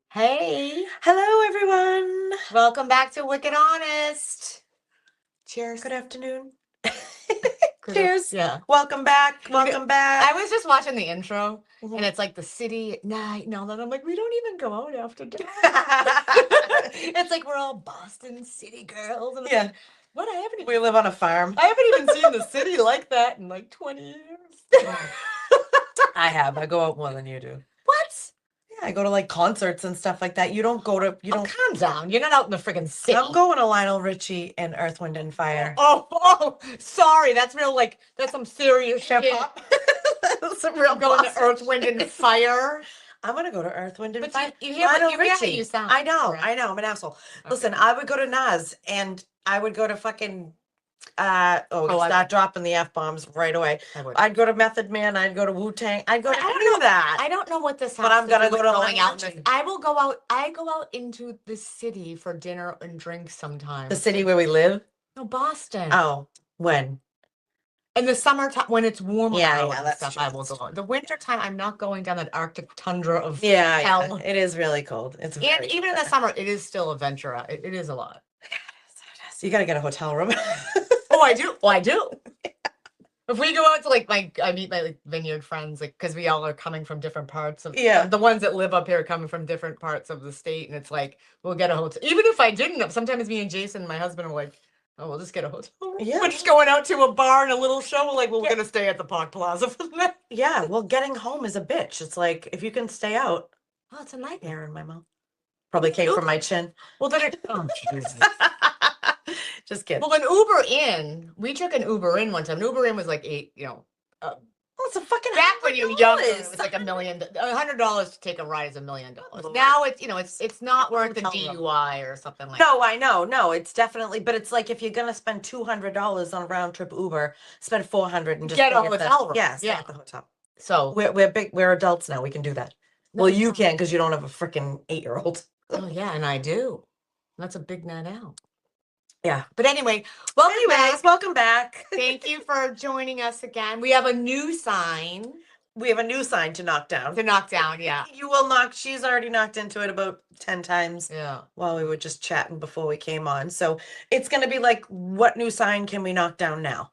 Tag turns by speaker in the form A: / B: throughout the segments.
A: Hey,
B: Hello, everyone.
A: welcome back to Wicked Honest. Cheers.
B: Good afternoon.
A: Good.
B: Cheers.
A: Yeah.
B: Welcome back.
A: You know,
B: Welcome back.
A: I was just watching the intro and
B: Mhm.
A: it's like the city at night and all that. I'm like, we don't even go out after dark. It's like we're all Boston city girls. And I'm
B: Yeah,
A: like, what?
B: we live on a farm.
A: I haven't even seen the city like that in like 20 years.
B: I have. I go out more than you do.
A: What?
B: Yeah, I go to like concerts and stuff like that. You don't go to, you
A: Oh,
B: don't.
A: calm down. You're not out in the friggin' city.
B: I'm going to Lionel Richie and Earth, Wind, and Fire.
A: Oh, sorry. That's real, like, that's some serious
B: Hip
A: shit.
B: hop. Some real
A: I'm going to
B: Boston
A: Earth, Wind, and
B: shit.
A: Fire.
B: I'm gonna go to Earth, Wind, and
A: But
B: Fire.
A: you hear,
B: Lionel
A: you hear how
B: Richie.
A: you sound.
B: I know.
A: right?
B: I know. I'm an asshole.
A: Okay.
B: Listen, I would go to Nas and I would go to fucking
A: I
B: start dropping the F bombs right away.
A: I would.
B: I'd go to Method Man, I'd go to Wu-Tang, I'd go
A: I
B: to
A: don't
B: any
A: know.
B: of that.
A: I don't know what this has
B: But I'm
A: to
B: gonna
A: do
B: go
A: with
B: to
A: going out.
B: Lionel Richie.
A: I will go out. I go out into the city for dinner and drinks sometimes.
B: The city where we live?
A: No, Boston.
B: Oh, when?
A: In the summertime, when it's warmer
B: Yeah,
A: out
B: yeah,
A: and
B: that's
A: stuff,
B: true,
A: I will
B: that's
A: go out. The wintertime, I'm not going down that Arctic tundra of
B: Yeah,
A: hell.
B: it is really cold. It's
A: And
B: very
A: even in the summer, it is still a venture out. It is a lot.
B: You gotta get a hotel room.
A: Oh, I do. Oh, I do. If we go out to like I meet my like vineyard friends, like because we all are coming from different parts of
B: Yeah.
A: the ones that live up here are coming from different parts of the state, and it's like we'll get a hotel. Even if I didn't, sometimes me and Jason, my husband, are like, oh, we'll just get a hotel room.
B: Yeah.
A: We're just going out to a bar and a little show. We're like, well, we're gonna stay at the Park Plaza for the night.
B: Yeah, well, getting home is a bitch. It's like if you can stay out.
A: Oh, it's a nightmare.
B: Hair in my mouth. Probably came from my chin.
A: Well, then it. Oh, Jesus.
B: Just kidding.
A: Well, an Uber in, we took an Uber in one time. An Uber in was like
B: Well, it's a fucking
A: back when you were younger, it
B: $100.
A: was like $100 to take a ride is $1 million.
B: Lord.
A: Now it's not worth the
B: Hotel room.
A: DUI or something like
B: No, I know. No, it's definitely, but it's like if you're gonna spend $200 on a round trip Uber, spend $400 and just
A: Get a
B: stay at the-
A: hotel room.
B: Yeah, stay
A: Yeah.
B: at the hotel.
A: So
B: We're adults now. We can do that. Well, you can because you don't have a freaking 8-year-old.
A: oh yeah, and I do. That's a big night out.
B: Yeah.
A: But anyway, welcome back.
B: Welcome back.
A: Thank you for joining us again. We have a new sign
B: We have a new sign to knock down.
A: to knock down. Yeah.
B: You will knock. She's already knocked into it about 10 times
A: Yeah.
B: while we were just chatting before we came on. So it's gonna be like, what new sign can we knock down now?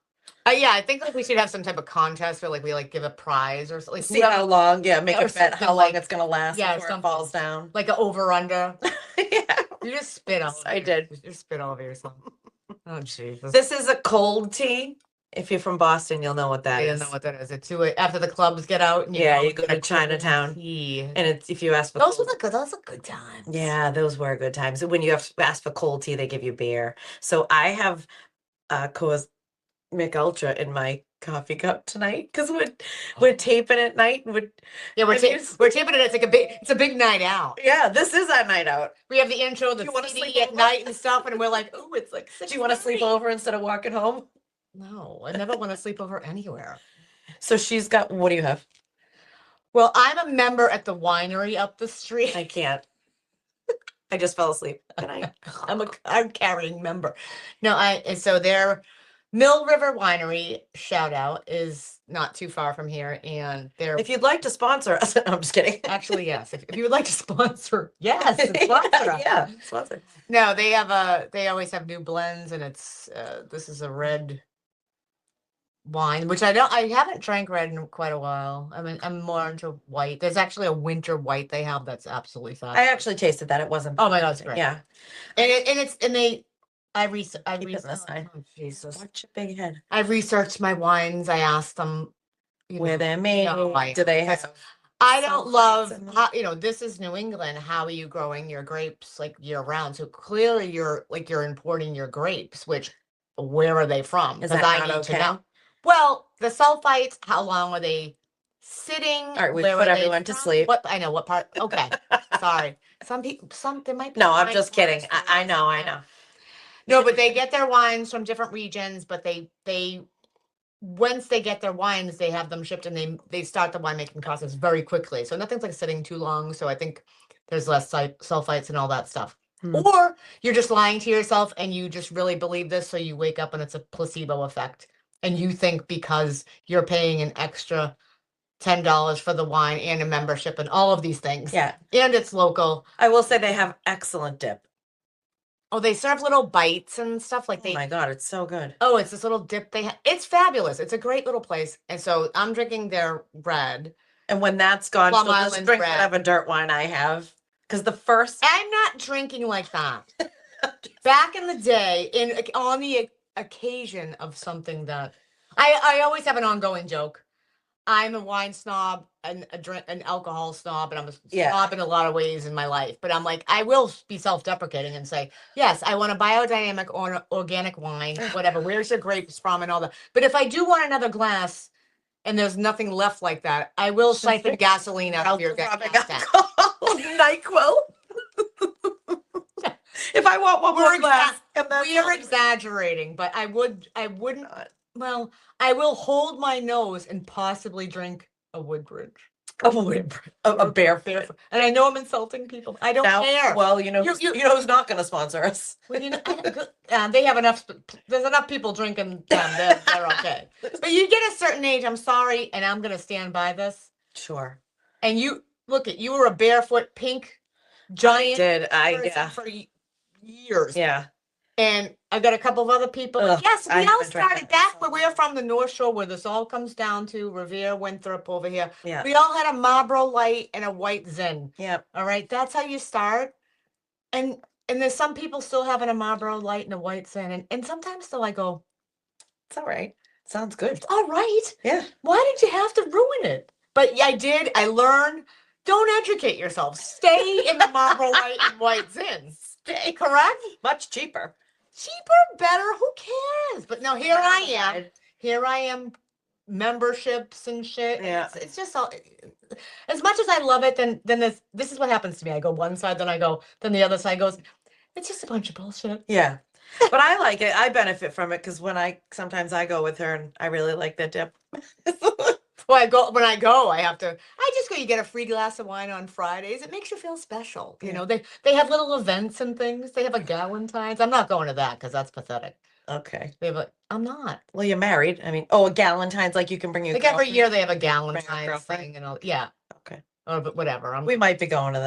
A: Yeah, I think like we should have some type of contest where like we like give a prize or something.
B: See how long, yeah, make
A: or
B: a bet
A: something
B: how long
A: like-
B: it's gonna last
A: yeah,
B: before it
A: something.
B: falls down.
A: Like an over under.
B: Yeah.
A: You just spit all.
B: I did.
A: You just spit all over yourself. Oh Jesus.
B: This is a cold tea. If you're from Boston, you'll know what that
A: I
B: is.
A: don't know what that is. It's after the clubs get out. And
B: Yeah, you
A: and
B: go
A: get
B: to
A: a cold
B: Chinatown.
A: tea.
B: And it's if you ask for
A: Those
B: cold-
A: were good times.
B: Yeah, those were good times. When you have to ask for cold tea, they give you beer. So I have Coors Mick Ultra in my coffee cup tonight because we're taping at night.
A: Yeah, we're
B: and you-
A: we're taping it. It's a big night out.
B: Yeah, this is our night out.
A: We have the intro, the
B: you wanna
A: CD
B: sleep
A: at
B: over?
A: night and stuff, and we're like, oh, it's like.
B: Do you want to sleep
A: 6:30.
B: over instead of walking home?
A: No, I never want to sleep over anywhere.
B: So she's got. What do you have?
A: Well, I'm a member at the winery up the street.
B: I can't. I just fell asleep. Good night.
A: I'm carrying member. No, so their Mill River Winery, shout out, is not too far from here, and they're
B: If you'd like to sponsor us, I'm just kidding.
A: actually yes. If you would like to sponsor, yes, sponsor us.
B: Yeah, sponsor.
A: No, they always have new blends, and it's this is a red wine, which I haven't drank red in quite a while. I mean, I'm more into white. There's actually a winter white they have that's absolutely fine.
B: I actually tasted that. It wasn't.
A: Oh my God, it's great.
B: Yeah.
A: I
B: Keep it
A: researched.
B: this side.
A: Oh, Jesus.
B: Watch your big head.
A: I researched my wines. I asked them
B: Where they're made.
A: I-
B: Do they have?
A: I don't
B: sulfites
A: love
B: in them?
A: how, this is New England. How are you growing your grapes like year round? So clearly you're importing your grapes, which where are they from?
B: Is
A: 'Cause
B: that
A: I
B: not
A: need
B: okay?
A: to know. Well, the sulfites, how long are they sitting?
B: All right, we
A: Where
B: put
A: are they
B: everyone to
A: from?
B: sleep.
A: What I know what part. Okay. Sorry. There might be
B: No, I'm
A: wine
B: just kidding.
A: tourists
B: I know. I know.
A: No, but they get their wines from different regions, but they once they get their wines, they have them shipped and they start the winemaking process very quickly. So nothing's like sitting too long. So I think there's less sulfites and all that stuff.
B: Hmm.
A: Or you're just lying to yourself and you just really believe this, so you wake up and it's a placebo effect. And you think because you're paying an extra $10 for the wine and a membership and all of these things.
B: Yeah.
A: And it's local.
B: I will say they have excellent dip.
A: Oh, they serve little bites and stuff like
B: Oh my God, it's so good.
A: Oh, it's this little dip they have. It's fabulous. It's a great little place. And so I'm drinking their red.
B: And when that's gone,
A: Plum
B: she'll just
A: Island
B: drink
A: red.
B: whatever dirt wine I have. Because the first
A: I'm not drinking like that. Back in the day, on the occasion of something that I always have an ongoing joke. I'm a wine snob and an alcohol snob, and I'm a snob in a lot of ways in my life. But I'm like, I will be self-deprecating and say, yes, I want a biodynamic or organic wine, whatever. Where's your grapes from and all that. But if I do want another glass and there's nothing left like that, I will siphon gasoline out of your gas tank.
B: NyQuil. If I want one more glass,
A: we are exaggerating, but I wouldn't. Well, I will hold my nose and possibly drink a Woodbridge.
B: A barefoot.
A: And I know I'm insulting people. I don't care.
B: Well, you know who's not going to sponsor us.
A: Well, they have enough. There's enough people drinking them. They're okay. But you get a certain age. I'm sorry, and I'm going to stand by this.
B: Sure.
A: And you were a barefoot pink giant.
B: Yeah.
A: For years.
B: Yeah.
A: And I got a couple of other people. Yes, we all started back where we're from, the North Shore, where this all comes down to Revere, Winthrop over here.
B: Yeah.
A: We all had a Marlboro Light and a White Zin.
B: Yep.
A: All right. That's how you start. And there's some people still having a Marlboro Light and a White Zin. And sometimes though I go,
B: it's all right. Sounds good.
A: It's all right.
B: Yeah.
A: Why did you have to ruin it? But yeah, I did. I learned. Don't educate yourself. Stay in the Marlboro Light and White Zin. Stay correct.
B: Much cheaper.
A: Cheaper, better, who cares? But no, here I am, memberships and shit.
B: Yeah.
A: It's just all, as much as I love it, then this is what happens to me. I go one side, then the other side goes, it's just a bunch of bullshit.
B: Yeah. But I like it. I benefit from it because sometimes I go with her and I really like that dip.
A: Well, when I go, I just go, you get a free glass of wine on Fridays. It makes you feel special. You know, they have little events and things. They have a Galentine's. I'm not going to that because that's pathetic.
B: Okay.
A: I'm not.
B: Well, you're married. I mean, a Galentine's, like you can bring your
A: like every year they have a Galentine's thing and all. Yeah.
B: Okay.
A: But whatever.
B: We might be going to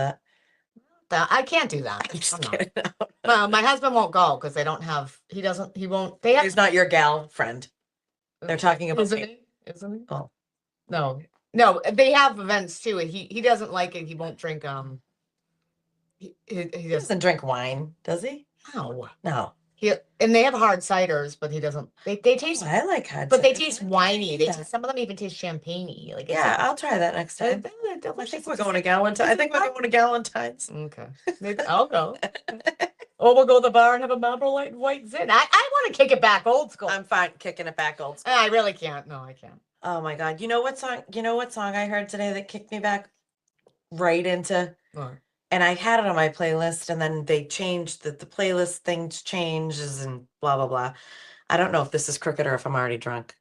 B: that.
A: I can't do that.
B: I'm just kidding.
A: Well, my husband won't go because they don't have. He won't.
B: He's not your gal friend. They're talking about.
A: Isn't he?
B: Oh.
A: No, they have events too. And he doesn't like it. He won't drink. He
B: doesn't drink wine, does he?
A: No. And they have hard ciders, but he doesn't. They taste.
B: I like hard,
A: but they taste winey. Some of them even taste champagne-y. Like
B: I'll try that next time. I think we're going to Galentine's. I think we're going to Galentine's.
A: Okay, maybe I'll go. Or we'll go to the bar and have a Marlboro Light and White Zin. I want to kick it back old school.
B: I'm fine kicking it back old school.
A: I really can't. No, I can't.
B: Oh my God. You know what song I heard today that kicked me back right into and I had it on my playlist and then they changed the playlist things changes and blah blah blah. I don't know if this is crooked or if I'm already drunk.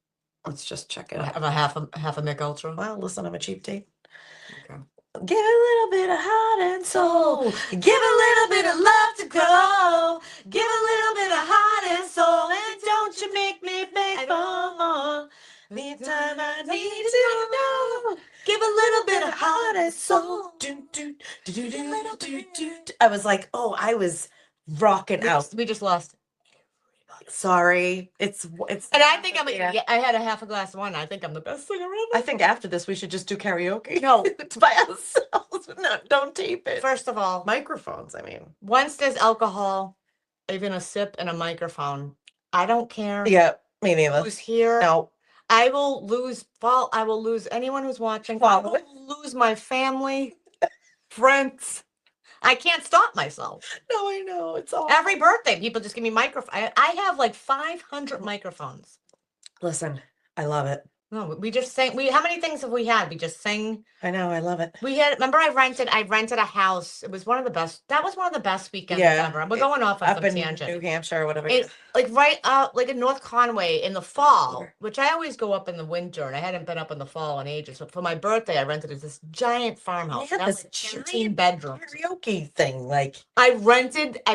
B: Let's just check it out.
A: Have a half a Mick Ultra.
B: Well, listen, I'm a cheap date.
A: Okay.
B: Give a little bit of heart and soul. Give a little bit of love to grow. Give a little bit of heart and soul. And don't you make me beg for more. The time I need to know. Give a little bit of heart and soul. I was like, I was rocking out.
A: We just lost.
B: Sorry, it's.
A: And I think I had a half a glass of wine. I think I'm the best singer ever.
B: I think after this we should just do karaoke.
A: No,
B: by ourselves. No, don't tape it.
A: First of all,
B: microphones. I mean,
A: once there's alcohol, even a sip and a microphone, I don't care.
B: Yeah, me neither.
A: Who's here?
B: No.
A: I will lose anyone who's watching. I will lose my family, friends. I can't stop myself.
B: No, I know. It's all
A: every birthday. People just give me microphone. I have like 500 microphones.
B: Listen, I love it.
A: No, we just sing. How many things have we had? We just sing.
B: I know. I love it.
A: Remember I rented a house. It was one of the best. That was one of the best weekends ever. We're going off on some tangent.
B: New Hampshire or whatever.
A: Like right like in North Conway in the fall, which I always go up in the winter, and I hadn't been up in the fall in ages. So for my birthday, I rented this giant farmhouse.
B: Yeah, this
A: 13 bedrooms.
B: Karaoke thing. Like
A: I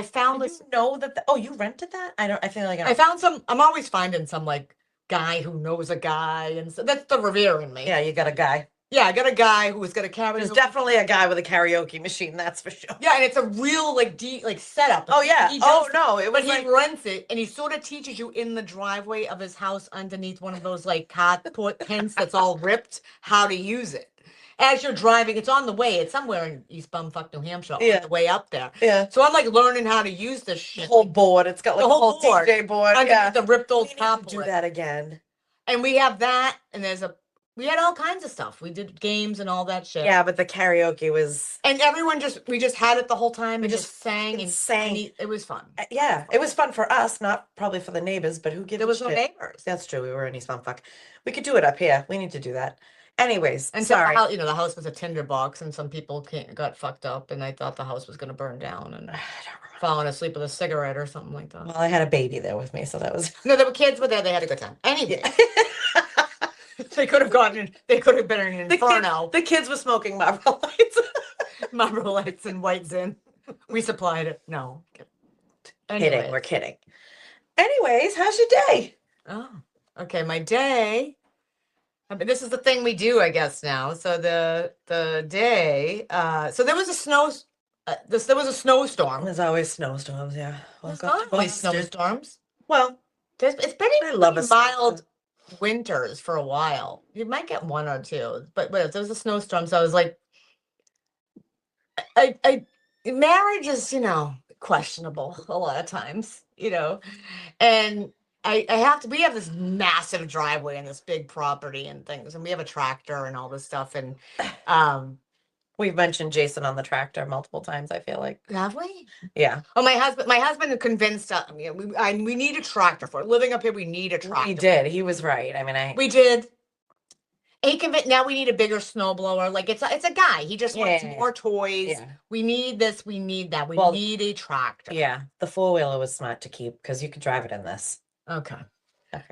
A: found this.
B: You know that? You rented that? I feel like
A: I found some. I'm always finding some like guy who knows a guy, and so that's the Revere in me.
B: Yeah, you got a guy.
A: Yeah, I got a guy who's got a karaoke.
B: There's definitely a guy with a karaoke machine, that's for sure.
A: Yeah, and it's a real like deep like setup.
B: Oh yeah.
A: He
B: Oh
A: does,
B: no, it was
A: but
B: like
A: he rents it, and he sort of teaches you in the driveway of his house underneath one of those like carport tents that's all ripped how to use it. As you're driving, it's on the way. It's somewhere in East Bumfuck, New Hampshire, on
B: Yeah.
A: the way up there.
B: yeah.
A: So I'm like learning how to use this
B: The
A: shit.
B: whole board. It's got like
A: The
B: a
A: whole
B: whole
A: board
B: DJ board.
A: underneath
B: Yeah.
A: the ripped
B: We
A: old
B: need to
A: top.
B: do that again.
A: And we have that, and we had all kinds of stuff. We did games and all that shit.
B: Yeah, but the karaoke was.
A: And everyone we just had it the whole time and
B: just
A: just sang and
B: sang.
A: it was fun.
B: Yeah, it was fun for us, not probably for the neighbors, but who gives
A: There
B: a
A: was no
B: shit?
A: neighbors.
B: That's true. We were in East Bumfuck. We could do it up here. We need to do that. Anyways,
A: And
B: sorry.
A: so the house was a tinder box, and some people got fucked up, and I thought the house was going to burn down, and falling asleep with a cigarette or something like that.
B: Well, I had a baby there with me, so that was.
A: No, there were kids were there. They had a good time. Anyway, they could have gone in. They could have been in an inferno.
B: The kids were smoking Marlboro Lights.
A: Marlboro Lights and White Zin. We supplied it. No,
B: Kidding. We're kidding. Anyways, how's your day?
A: Oh, okay. My day. I mean, this is the thing we do, I guess now. So the day. So there was a there was a snowstorm.
B: There's always snowstorms. Yeah.
A: There's not always snowstorms.
B: Well,
A: it's been
B: I love a
A: mild winters for a while. You might get one or two, but there was a snowstorm. So I was like, marriage is questionable a lot of times, and I have to. We have this massive driveway and this big property and things, and we have a tractor and all this stuff, and
B: we've mentioned Jason on the tractor multiple times, I feel like.
A: have we?
B: Yeah.
A: Oh, my husband convinced us. We need a tractor for it. Living up here. We need a tractor.
B: We did. He was right. I mean,
A: we did. He convinced. Now we need a bigger snowblower. Like it's a guy. He just wants more toys.
B: Yeah.
A: We need this. We need that. We need a tractor.
B: Yeah. The 4-wheeler was smart to keep because you could drive it in this.
A: Okay.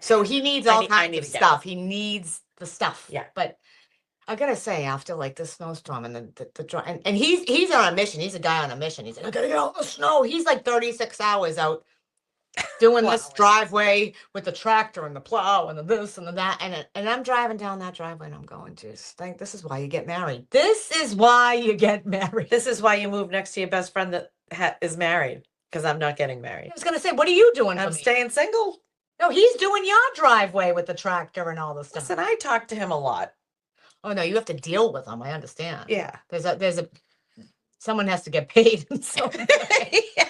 A: So he needs all kinds of stuff. He needs the stuff.
B: Yeah.
A: But I gotta say, after like the snowstorm and and he's on a mission. He's a guy on a mission. He's like, I gotta get out the snow. He's like 36 hours out doing this driveway with the tractor and the plow and the this and the that. And I'm driving down that driveway and I'm going to think this is why you get married. This is why you get married.
B: This is why you move next to your best friend that is married. Because I'm not getting married.
A: I was gonna say, what are you doing?
B: I'm staying single.
A: No, he's doing your driveway with the tractor and all this stuff.
B: Listen, I talk to him a lot.
A: Oh no, you have to deal with him. I understand.
B: Yeah.
A: Someone has to get paid. So
B: Yeah.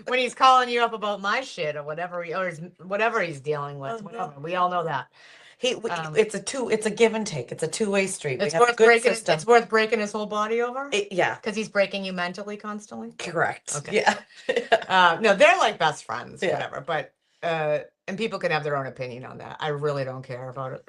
A: when he's calling you up about my shit or whatever whatever he's dealing with, whatever. We all know that.
B: It's a give and take. It's a two-way street.
A: It's worth breaking his whole body over.
B: Yeah,
A: because he's breaking you mentally constantly.
B: Correct.
A: Okay.
B: Yeah.
A: No, they're like best friends, whatever. But and people can have their own opinion on that. I really don't care about it.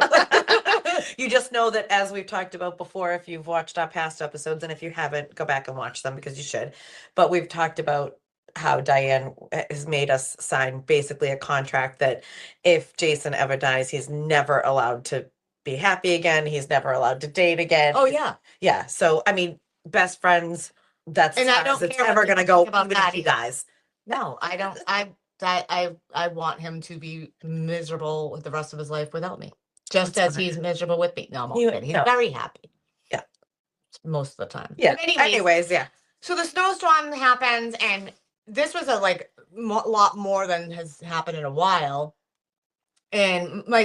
B: You just know that, as we've talked about before, if you've watched our past episodes, and if you haven't, go back and watch them because you should. But we've talked about how Diane has made us sign basically a contract that if Jason ever dies, he's never allowed to be happy again. He's never allowed to date again.
A: Oh yeah.
B: Yeah. So, I mean, best friends, that's
A: and
B: as
A: I don't
B: it's
A: care
B: ever going to go
A: about
B: even
A: that
B: if he
A: either.
B: dies.
A: No, I don't. I want him to be miserable with the rest of his life without me. Just as he's miserable with me. No, I'm kidding. He's very happy.
B: Yeah.
A: Most of the time.
B: Yeah.
A: But
B: anyways, yeah.
A: So the snowstorm happens, and this was a lot more than has happened in a while. And my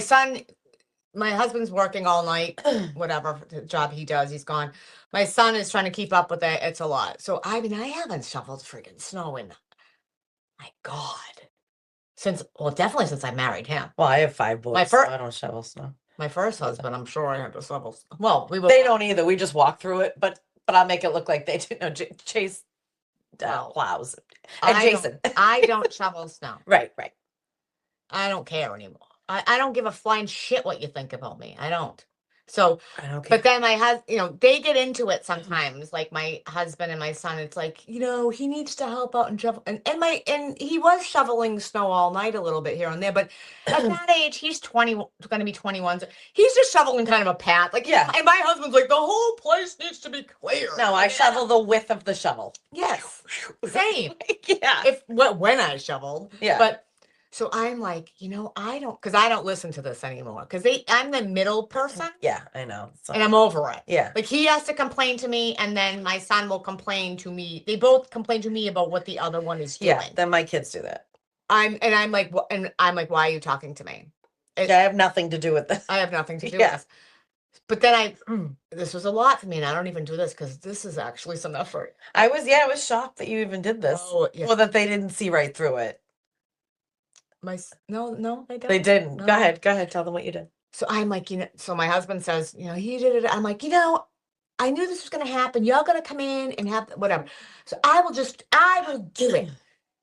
A: husband's working all night, whatever job he does, he's gone. My son is trying to keep up with it. It's a lot. So I haven't shoveled friggin' snow in, my God, definitely since I married him.
B: Well, I have 5 boys. So I don't shovel snow.
A: My first husband, I'm sure I had to shovel. Well,
B: they don't either. We just walk through it, but I'll make it look like they do. No, Chase plows. And Jason.
A: I don't shovel snow.
B: Right.
A: I don't care anymore. I don't give a flying shit what you think about me. I don't. So, but then my husband, they get into it sometimes, like my husband and my son. It's like, he needs to help out and shovel. And he was shoveling snow all night a little bit here and there. But at that age, he's 20, going to be 21. So he's just shoveling kind of a path. Like, yeah. And my husband's like, the whole place needs to be clear.
B: No, I shovel the width of the shovel.
A: Yes. Same.
B: Yeah.
A: When I shoveled.
B: Yeah.
A: But So I'm like, I don't listen to this anymore because I'm the middle person
B: Yeah, I know. So,
A: and I'm over it.
B: yeah.
A: Like he has to complain to me and then my son will complain to me. They both complain to me about what the other one is doing.
B: Yeah, then my kids do that.
A: I'm like, why are you talking to me?
B: I have nothing to do with this.
A: I have nothing to do with this. But then this was a lot for me, and I don't even do this because this is actually some effort.
B: I was shocked that you even did this.
A: Oh, yeah.
B: Well, that they didn't see right through it.
A: No, they didn't.
B: They didn't.
A: No.
B: Go ahead. Tell them what you did.
A: So I'm like, so my husband says, he did it. I'm like, I knew this was going to happen. Y'all going to come in and have whatever. So I will do it.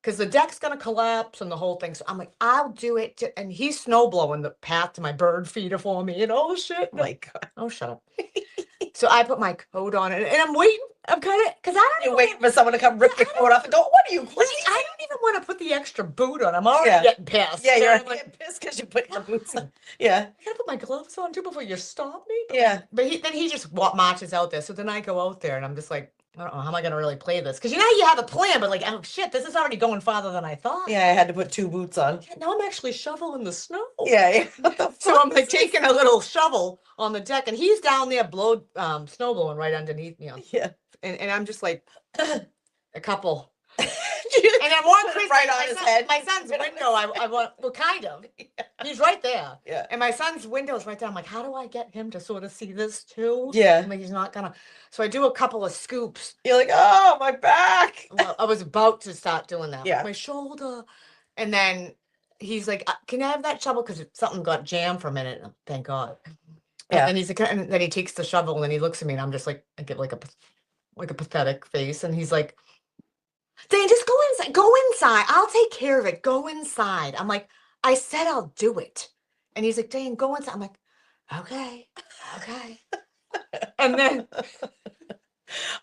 A: Because the deck's going to collapse and the whole thing. So I'm like, I'll do it. And he's snow blowing the path to my bird feeder for me and all the shit.
B: Oh my God.
A: Oh, shut up. So I put my coat on and I'm waiting. I'm kind of, because I don't
B: waiting for someone to come rip your coat off and go, what are you crazy?
A: I don't even want to put the extra boot on. I'm already getting pissed.
B: Yeah, you're
A: like,
B: pissed because you put your boots on. Yeah.
A: I gotta put my gloves on too before you stop me.
B: Yeah.
A: But then he just marches out there. So then I go out there and I'm just like, I don't know, how am I going to really play this? Because you have a plan, but like, oh shit, this is already going farther than I thought.
B: Yeah, I had to put 2 boots on.
A: Yeah, now I'm actually shoveling the snow.
B: Yeah.
A: So I'm like taking a little shovel on the deck and he's down there snow blowing right underneath me.
B: Yeah.
A: And I'm just like, a couple. And I'm walking
B: right on his head.
A: My son's window, I want, well, kind of. Yeah. He's right there.
B: Yeah.
A: And my son's window is right there. I'm like, how do I get him to sort of see this too?
B: Yeah.
A: I'm like, he's not gonna. So I do a couple of scoops.
B: You're like, oh, my back.
A: Well, I was about to start doing that.
B: Yeah.
A: My shoulder. And then he's like, can I have that shovel? Because something got jammed for a minute. Thank God.
B: Yeah.
A: And he's like, and then he takes the shovel and then he looks at me and I'm just like, I get like a pathetic face. And he's like, Dan, just go inside. Go inside. I'll take care of it. Go inside. I'm like, I said I'll do it. And he's like, Dan, go inside. I'm like, okay. And then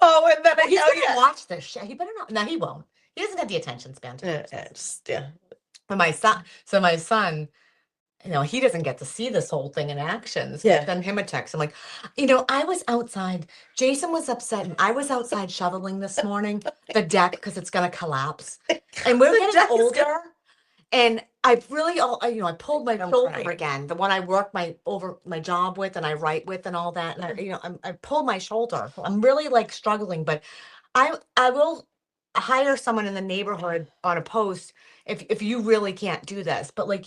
B: and then
A: he's gonna watch this shit. He better not. No, he won't. He doesn't have the attention span. But my son, he doesn't get to see this whole thing in action. So I send him a text. I'm like, I was outside. Jason was upset, and I was outside shoveling this morning, the deck, because it's going to collapse. And we're getting older. And I really, I pulled my shoulder again, the one I work my job with and I write with and all that. And I pulled my shoulder. I'm really like struggling, but I will hire someone in the neighborhood on a post if you really can't do this. But like,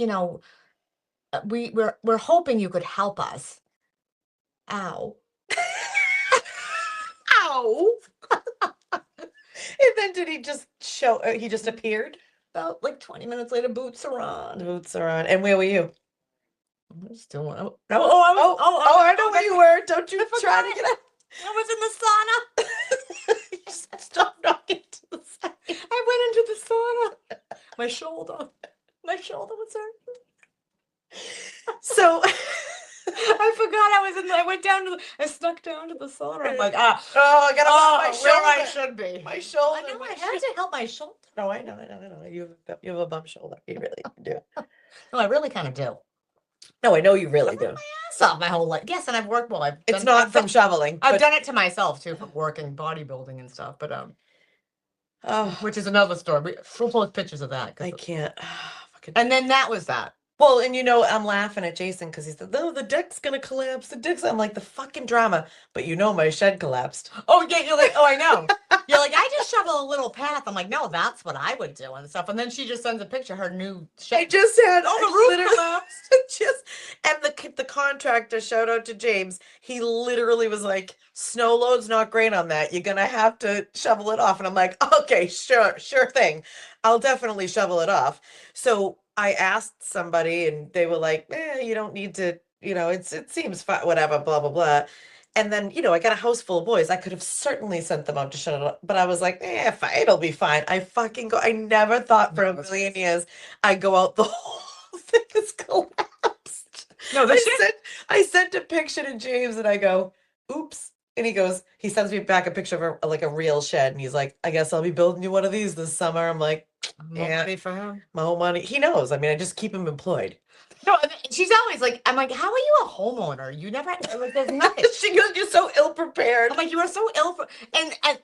A: we're hoping you could help us. Ow. Ow.
B: And then did he just he just appeared?
A: About like 20 minutes later, boots are on.
B: And where were you?
A: I'm still one.
B: I know where you were. Don't you try to get out.
A: I was in the sauna.
B: You said stop knocking to the side.
A: I went into the sauna. My shoulder was hurting.
B: So
A: I forgot I went down I snuck down to the sauna. I'm like,
B: I gotta help my shoulder.
A: Where I should be.
B: My shoulder.
A: I know I had to help my shoulder.
B: No, I know. You have a bum shoulder. You really do.
A: No, I really kind of do.
B: No, I know you really do.
A: My ass off my whole life. Yes, and I've worked well.
B: It's not from shoveling.
A: I've done it to myself too, from working bodybuilding and stuff. But which is another story. We'll post pictures of that.
B: I can't.
A: And then that was that.
B: Well, and I'm laughing at Jason because he said, "No, the deck's gonna collapse. The deck's." I'm like, the fucking drama. But my shed collapsed.
A: Oh yeah, you're like, oh, I know. You're like, I just shovel a little path. I'm like, no, that's what I would do and stuff. And then she just sends a picture of her new shed.
B: I just said,
A: the roof collapsed.
B: And the contractor, shout out to James. He literally was like, "Snow load's not great on that. You're gonna have to shovel it off." And I'm like, okay, sure thing. I'll definitely shovel it off. So I asked somebody and they were like, you don't need to, it seems fine, whatever, blah, blah, blah. And then, I got a house full of boys. I could have certainly sent them out to shut it up, but I was like, it'll be fine. I fucking go. I never thought for a million years I'd go out the whole thing is collapsed.
A: No,
B: I sent a picture to James and I go, oops. And he sends me back a picture of a real shed. And he's like, I guess I'll be building you one of these this summer. I'm like,
A: money for him.
B: My whole money. He knows. I mean, I just keep him employed.
A: No, she's always like, I'm like, how are you a homeowner? You never, like, there's nothing.
B: She goes, you're so ill-prepared.
A: I'm like, you are so and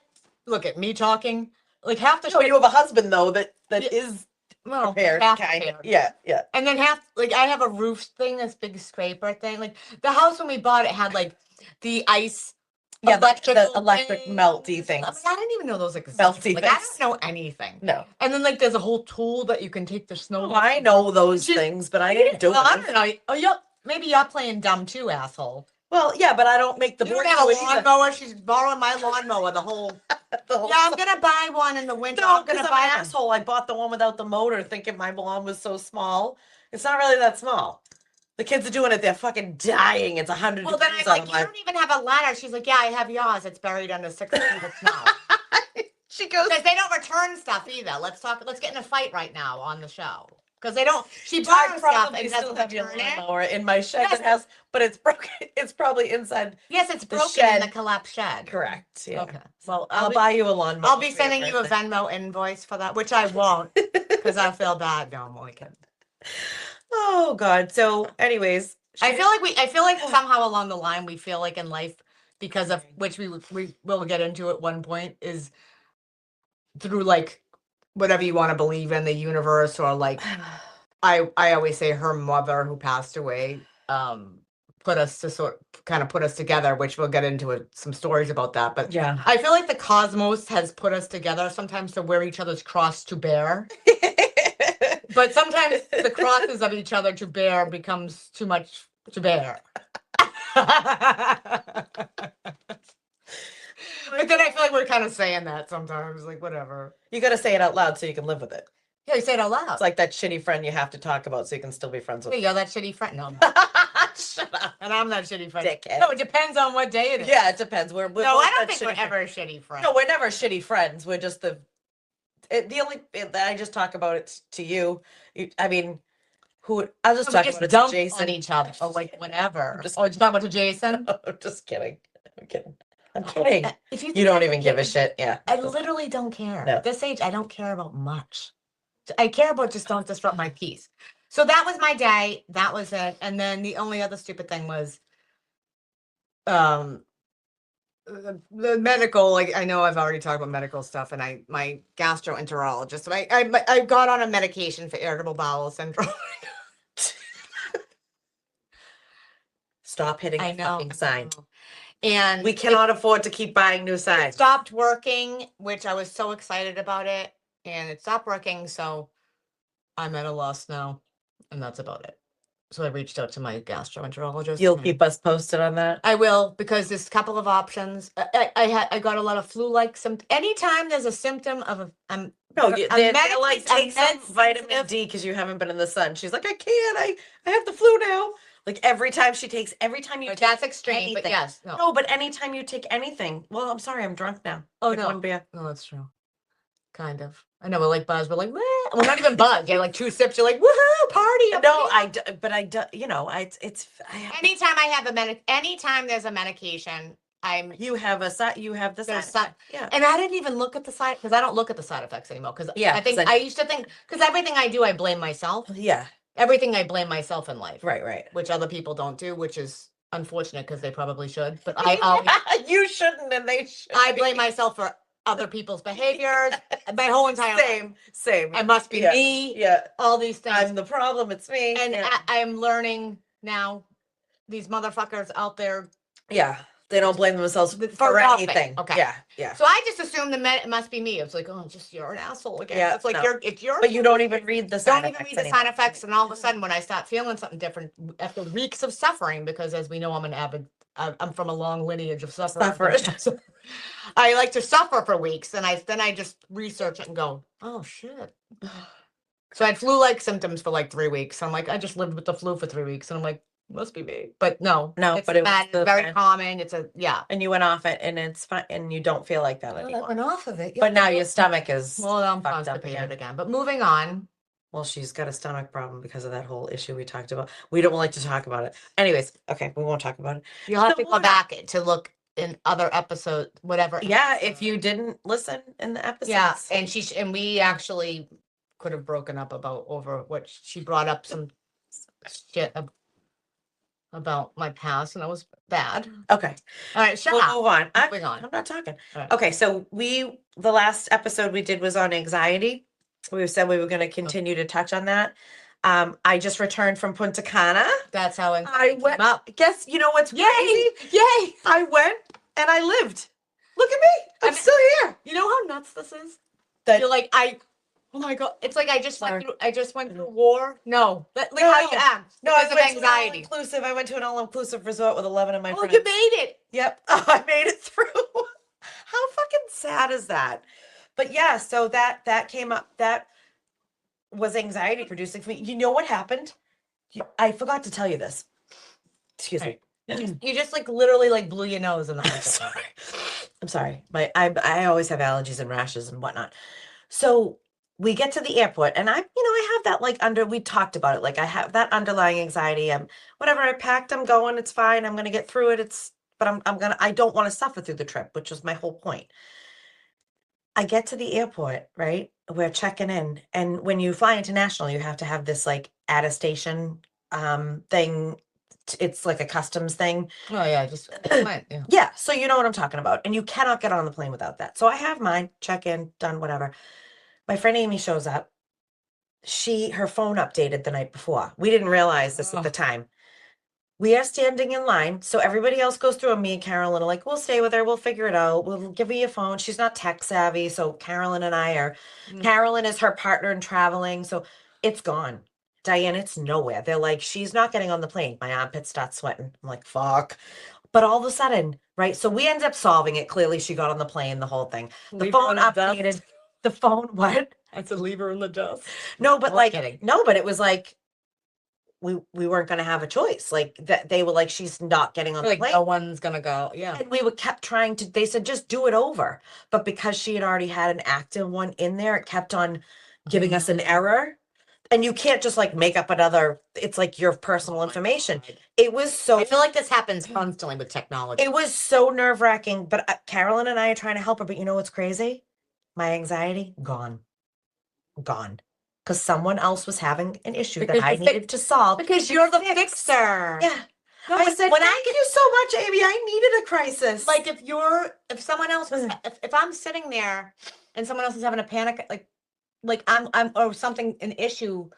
A: look at me talking, like half the
B: you have a husband though that is
A: well,
B: repaired,
A: half
B: kind of.
A: repaired.
B: Yeah, yeah.
A: And then half, like, I have a roof thing, this big scraper thing. Like, the house when we bought it had, like, the ice
B: Yeah, the
A: electrical
B: electric melty
A: things.
B: things.
A: I mean, I didn't even know those existed.
B: Melty
A: Like, I
B: things.
A: don't know anything.
B: No.
A: And then, like, there's a whole tool that you can take the snow
B: Oh,
A: off
B: I
A: the
B: know
A: roof.
B: those
A: She's-
B: things, but I didn't do
A: Well, I
B: it.
A: don't know. Oh, yep. Maybe you're playing dumb too, asshole.
B: Well, yeah, but I don't make the
A: You
B: board
A: don't have
B: do
A: a
B: it either.
A: lawnmower. She's borrowing my lawnmower the whole.
B: The whole
A: Yeah, I'm gonna buy one in the winter.
B: No,
A: I'm
B: because
A: gonna
B: I'm
A: buy
B: an
A: one.
B: asshole. I bought the one without the motor thinking my lawn was so small. It's not really that small. The kids are doing it. They're fucking dying. It's 100
A: Well, then I'm
B: degrees
A: like,
B: out.
A: you don't even have a ladder. She's like, yeah, I have yours. It's buried under 6 feet of snow.
B: She goes,
A: Because they don't return stuff either. Let's get in a fight right now on the show. Because they don't. She
B: I
A: borrows stuff
B: probably
A: and
B: still
A: doesn't
B: have your
A: return it.
B: lawnmower in my shed
A: Yes.
B: that has, but it's broken. It's probably inside.
A: Yes, it's
B: The
A: broken in the
B: shed.
A: collapsed shed.
B: Correct. Yeah.
A: Okay.
B: Well,
A: I'll
B: I'll
A: be-
B: buy you a lawnmower.
A: I'll be
B: for your
A: sending you a
B: birthday.
A: Venmo invoice for that, which I won't because I feel bad. No, I'm only kidding.
B: Oh God. So, anyways,
A: I feel like somehow along the line we feel like in life, because of which we will get into at one point, is through like whatever you want to believe in, the universe, or like I always say her mother who passed away put us to put us together, which we'll get into some stories about that. But
B: yeah.
A: I feel like the cosmos has put us together sometimes to wear each other's cross to bear. But sometimes the crosses of each other to bear becomes too much to bear. But then I feel like we're kind of saying that sometimes, like whatever.
B: You got to say it out loud so you can live with it.
A: Yeah, you say it out loud.
B: It's like that shitty friend you have to talk about so you can still be friends with.
A: Hey, you're that shitty friend. No,
B: Shut up.
A: and I'm that shitty friend.
B: Dickhead.
A: No, it depends on what day it is.
B: Yeah, it depends. We're
A: No,
B: both
A: I don't
B: that
A: think we're
B: shitty
A: ever a shitty friend.
B: No, we're never shitty friends. We're just the only I just talk about it to you. I mean, who I'll just
A: No, we
B: talk
A: just
B: about it to
A: dump
B: Jason.
A: on each other. Oh, like whenever.
B: Just-
A: Oh, you talking about to Jason?
B: I'm just kidding. I'm kidding. I'm kidding.
A: If
B: You
A: think
B: don't
A: I
B: even give a
A: care-
B: shit. Yeah.
A: I literally don't care.
B: No.
A: At this age, I don't care about much. I care about just don't disrupt my peace. So that was my day. That was it. And then the only other stupid thing was the medical, like I know I've already talked about medical stuff, and my gastroenterologist, I got on a medication for irritable bowel syndrome.
B: Stop hitting
A: I
B: the
A: know.
B: fucking sign.
A: And
B: We cannot afford to keep buying new
A: it
B: signs.
A: stopped working, which I was so excited about it, and it stopped working, so I'm at a loss now, and that's about it. So I reached out to my gastroenterologist.
B: You'll
A: and
B: keep us posted on that.
A: I will, because there's a couple of options. I got a lot of flu-like symptoms. Anytime there's a symptom of
B: No,
A: a
B: they're
A: medic-
B: like
A: a
B: take some
A: med
B: vitamin
A: sensitive-
B: D because you haven't been in the sun. She's like, I can't. I have the flu now. Like every time you
A: But
B: take
A: that's extreme, but
B: anything.
A: yes, no.
B: No, but anytime you take anything. Well, I'm sorry, I'm drunk now.
A: Oh,
B: Like
A: no.
B: one beer.
A: No, that's true. Kind of. I know we're like buzzed. We're like, "Wah." Well, not even buzzed. You're like 2 sips. You're like, woohoo, party. I'm
B: No,
A: here."
B: but I do, you know, it's
A: Anytime I have anytime there's a medication,
B: you have the side
A: There's
B: effect. Yeah.
A: and I didn't even look at the side, because I don't look at the side effects anymore. Because
B: Yeah,
A: I think
B: 'cause
A: I used to think, because everything I do, I blame myself.
B: Yeah.
A: Everything I blame myself in life,
B: Right.
A: which other people don't do, which is unfortunate because they probably should. But I always,
B: You shouldn't and they should.
A: I blame myself for other people's behaviors. My whole entire life.
B: Same.
A: It must be
B: Yeah,
A: me.
B: Yeah.
A: All these things.
B: I'm the problem. It's me.
A: And
B: yeah.
A: I am learning now. These motherfuckers out there.
B: Yeah. They don't blame themselves for
A: nothing.
B: anything.
A: Okay.
B: Yeah.
A: So I just assumed it must be me. It's like, oh, just you're an asshole again.
B: Yeah,
A: It's like
B: no.
A: it's your.
B: But you don't even read the side
A: don't even
B: effects
A: read the
B: anymore.
A: side effects, and all of a sudden, when I start feeling something different after weeks of suffering, because as we know, I'm from a long lineage of suffering.
B: Sufferers.
A: I like to suffer for weeks, and then I just research it and go, oh shit. So I had flu-like symptoms for like 3 weeks. I'm like, I just lived with the flu for 3 weeks, and I'm like, must be me. But no, it's
B: but it was
A: bad.
B: the
A: It's very
B: bad.
A: common.
B: And you went off it and it's fine and you don't feel like that
A: Well, I
B: anymore.
A: went off of it.
B: But now your stomach is
A: Well, I'm
B: fucked up
A: constipated
B: again.
A: again. But moving on.
B: Well, she's got a stomach problem because of that whole issue we talked about. We don't like to talk about it. Anyways, okay, we won't talk about it.
A: You'll have
B: So
A: to go
B: what-
A: back to look in other episodes, whatever.
B: Yeah,
A: episode.
B: if you didn't listen in the episodes.
A: Yeah, and we actually could have broken up over what she brought up some shit about my past, and that was bad.
B: Okay.
A: All right, shut
B: We'll
A: up.
B: move on.
A: Moving on.
B: I'm not talking.
A: All right.
B: Okay, so the last episode we did was on anxiety. We said we were going to continue to touch on that. I just returned from Punta Cana.
A: That's how
B: I
A: came
B: went
A: up.
B: Guess you know what's
A: Yay!
B: crazy?
A: Yay!
B: I went and I lived. Look at me. I'm
A: mean-
B: still here.
A: You know how nuts this is?
B: That
A: You're like, oh my God. It's like I just
B: Sorry.
A: went through war. No. Like
B: No,
A: how you act.
B: no, I
A: Because of
B: went
A: anxiety.
B: to an all-inclusive. I went to an all-inclusive resort with 11 of my
A: Oh,
B: friends.
A: you made it.
B: Yep. Oh, I made it through. How fucking sad is that? But yeah, so that came up. That was anxiety producing for me. You know what happened? I forgot to tell you this. Excuse me.
A: You just like literally like blew your nose in the
B: I'm sorry. I'm sorry. I always have allergies and rashes and whatnot. So we get to the airport and I have that like we talked about it. Like I have that underlying anxiety. Whatever I packed, I'm going, it's fine. I'm gonna get through it. But I don't want to suffer through the trip, which was my whole point. I get to the airport, right? We're checking in. And when you fly international, you have to have this like attestation thing. It's like a customs thing.
A: Oh yeah, just yeah.
B: Yeah, so you know what I'm talking about. And you cannot get on the plane without that. So I have mine, check in, done, whatever. My friend Amy shows up. Her phone updated the night before. We didn't realize this at the time. We are standing in line. So everybody else goes through, and me and Carolyn are like, we'll stay with her. We'll figure it out. We'll give her your phone. She's not tech savvy. So Carolyn and I are, Carolyn is her partner in traveling. So it's gone. Diane, it's nowhere. They're like, she's not getting on the plane. My armpits start sweating. I'm like, fuck. But all of a sudden, right? So we end up solving it. Clearly, she got on the plane, the whole thing. The phone updated. The phone, what?
A: I said, leave her in the dust.
B: No, but like,
A: kidding.
B: no, but it was like, we weren't going to have a choice. Like that, they were like, she's not getting on the
A: Like
B: plane.
A: no one's gonna go. Yeah.
B: And we were kept trying to. They said just do it over, but because she had already had an active one in there, it kept on giving us an error. And you can't just like make up another. It's like your personal information.
A: God.
B: It was so.
A: I feel like this happens constantly with technology.
B: It was so nerve wracking. But Carolyn and I are trying to help her. But you know what's crazy? My anxiety gone. Because someone else was having an issue
A: Because
B: that I needed to solve.
A: Because you're the fixer.
B: Yeah.
A: No,
B: I said, thank you so much, Amy. I needed a crisis.
A: Like if someone else was, if I'm sitting there and someone else is having a panic, like I'm or something, an issue,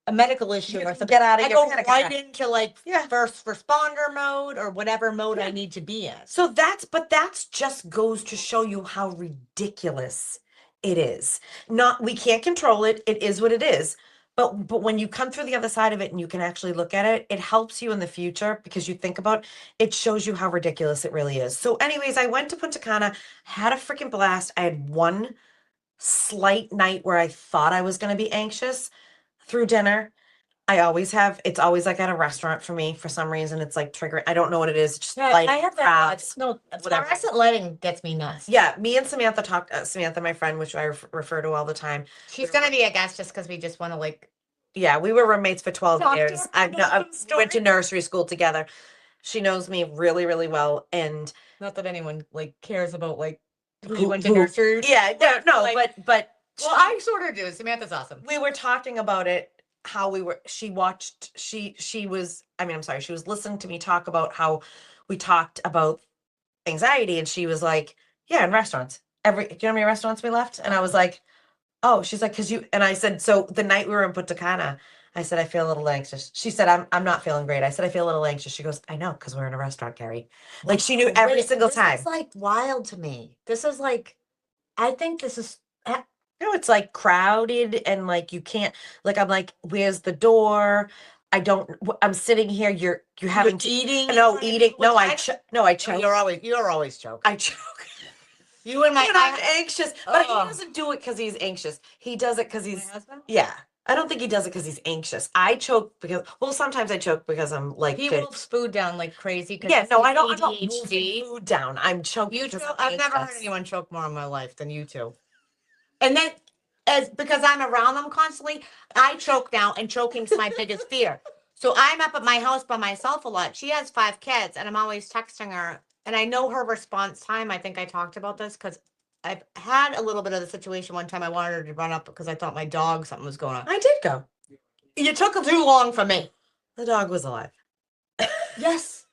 A: a medical issue or something,
B: get out of
A: I
B: your
A: go
B: panic
A: right
B: attack.
A: into like first responder mode or whatever mode I need to be in.
B: So that's just goes to show you how ridiculous it is. We can't control it. It is what it is. But when you come through the other side of it and you can actually look at it, it helps you in the future because you think about it, shows you how ridiculous it really is. So anyways, I went to Punta Cana, had a freaking blast. I had one slight night where I thought I was going to be anxious through dinner. It's always like at a restaurant for me. For some reason, it's like triggering. I don't know what it is. Just like
A: I have that.
B: crowds.
A: No,
B: whatever.
A: fluorescent lighting gets me nuts.
B: Yeah, me and Samantha talked. Samantha, my friend, which I refer to all the time.
A: She's gonna be a guest just because we just want to like.
B: Yeah, we were roommates for 12
A: Talk to
B: years.
A: her
B: I
A: about the
B: went to
A: story.
B: nursery school together. She knows me really, really well. And
A: Not that anyone like cares about like who you went to nursery.
B: yeah, no,
A: like,
B: but
A: well, I sort of do. Samantha's awesome.
B: We were talking about it. How she was listening to me talk about how we talked about anxiety, and she was like, yeah, in restaurants, do you know how many restaurants we left? And I was like, oh, she's like, and I said, so the night we were in Punta Cana, I said, I feel a little anxious. She said, I'm not feeling great. I said, I feel a little anxious. She goes, I know, because we're in a restaurant, Carrie. Like she knew every single time.
A: It's like wild to me. This is like, I think this is.
B: No, it's like crowded and like you can't, like I'm like, where's the door? I'm sitting here. You're having
A: eating.
B: No, eating. No, I choke.
A: You're always choke.
B: I choke.
A: You and my.
B: I'm anxious, but he doesn't do it because he's anxious. He does it because he's. Yeah, I don't think he does it because he's anxious. I choke sometimes I choke because I'm like.
A: He wolfs food down like crazy.
B: Yeah, no, I don't
A: ADHD.
B: Food down. I'm choking.
A: You choke. I've never heard anyone choke more in my life than you two. And then, because I'm around them constantly, I choke now, and choking's my biggest fear. So I'm up at my house by myself a lot. She has 5 kids, and I'm always texting her. And I know her response time. I think I talked about this because I've had a little bit of the situation one time. I wanted her to run up because I thought my dog, something was going on.
B: I did go.
A: You took too long for me.
B: The dog was alive.
A: Yes.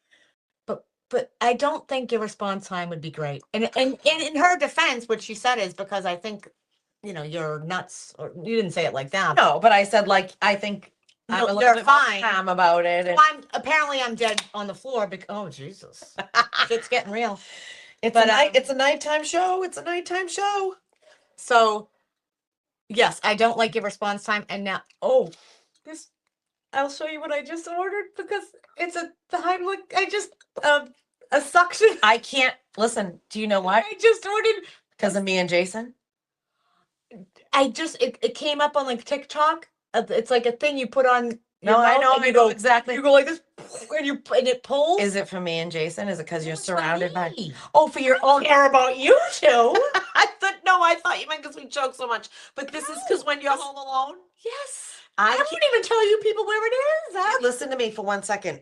A: But I don't think your response time would be great. And in her defense, what she said is because I think you're nuts, or you didn't say it like that.
B: No, but I said like I think I'm
A: No,
B: a little
A: you're
B: bit more
A: fine.
B: calm about it.
A: So
B: And
A: I'm dead on the floor because oh Jesus, shit's getting real.
B: it's
A: But,
B: it's a nighttime show. It's a nighttime show.
A: So yes, I don't like your response time, and now this I'll show you what I just ordered because it's a time look. I just a suction.
B: I can't listen. Do you know what?
A: I just ordered.
B: Because of me and Jason.
A: It came up on like TikTok. It's like a thing you put on.
B: No,
A: your
B: I
A: mouth
B: know.
A: and
B: I
A: you
B: know
A: go
B: exactly.
A: You go like this, and it pulls.
B: Is it for me and Jason? Is it because you're
A: it's for
B: surrounded by?
A: me.
B: Oh, for your
A: I
B: own.
A: care about you too.
B: I thought no. I thought you meant because we joke so much. But this is because when you're home alone.
A: Yes.
B: I
A: I
B: can't
A: won't even tell you people where it is.
B: listen to me for 1 second.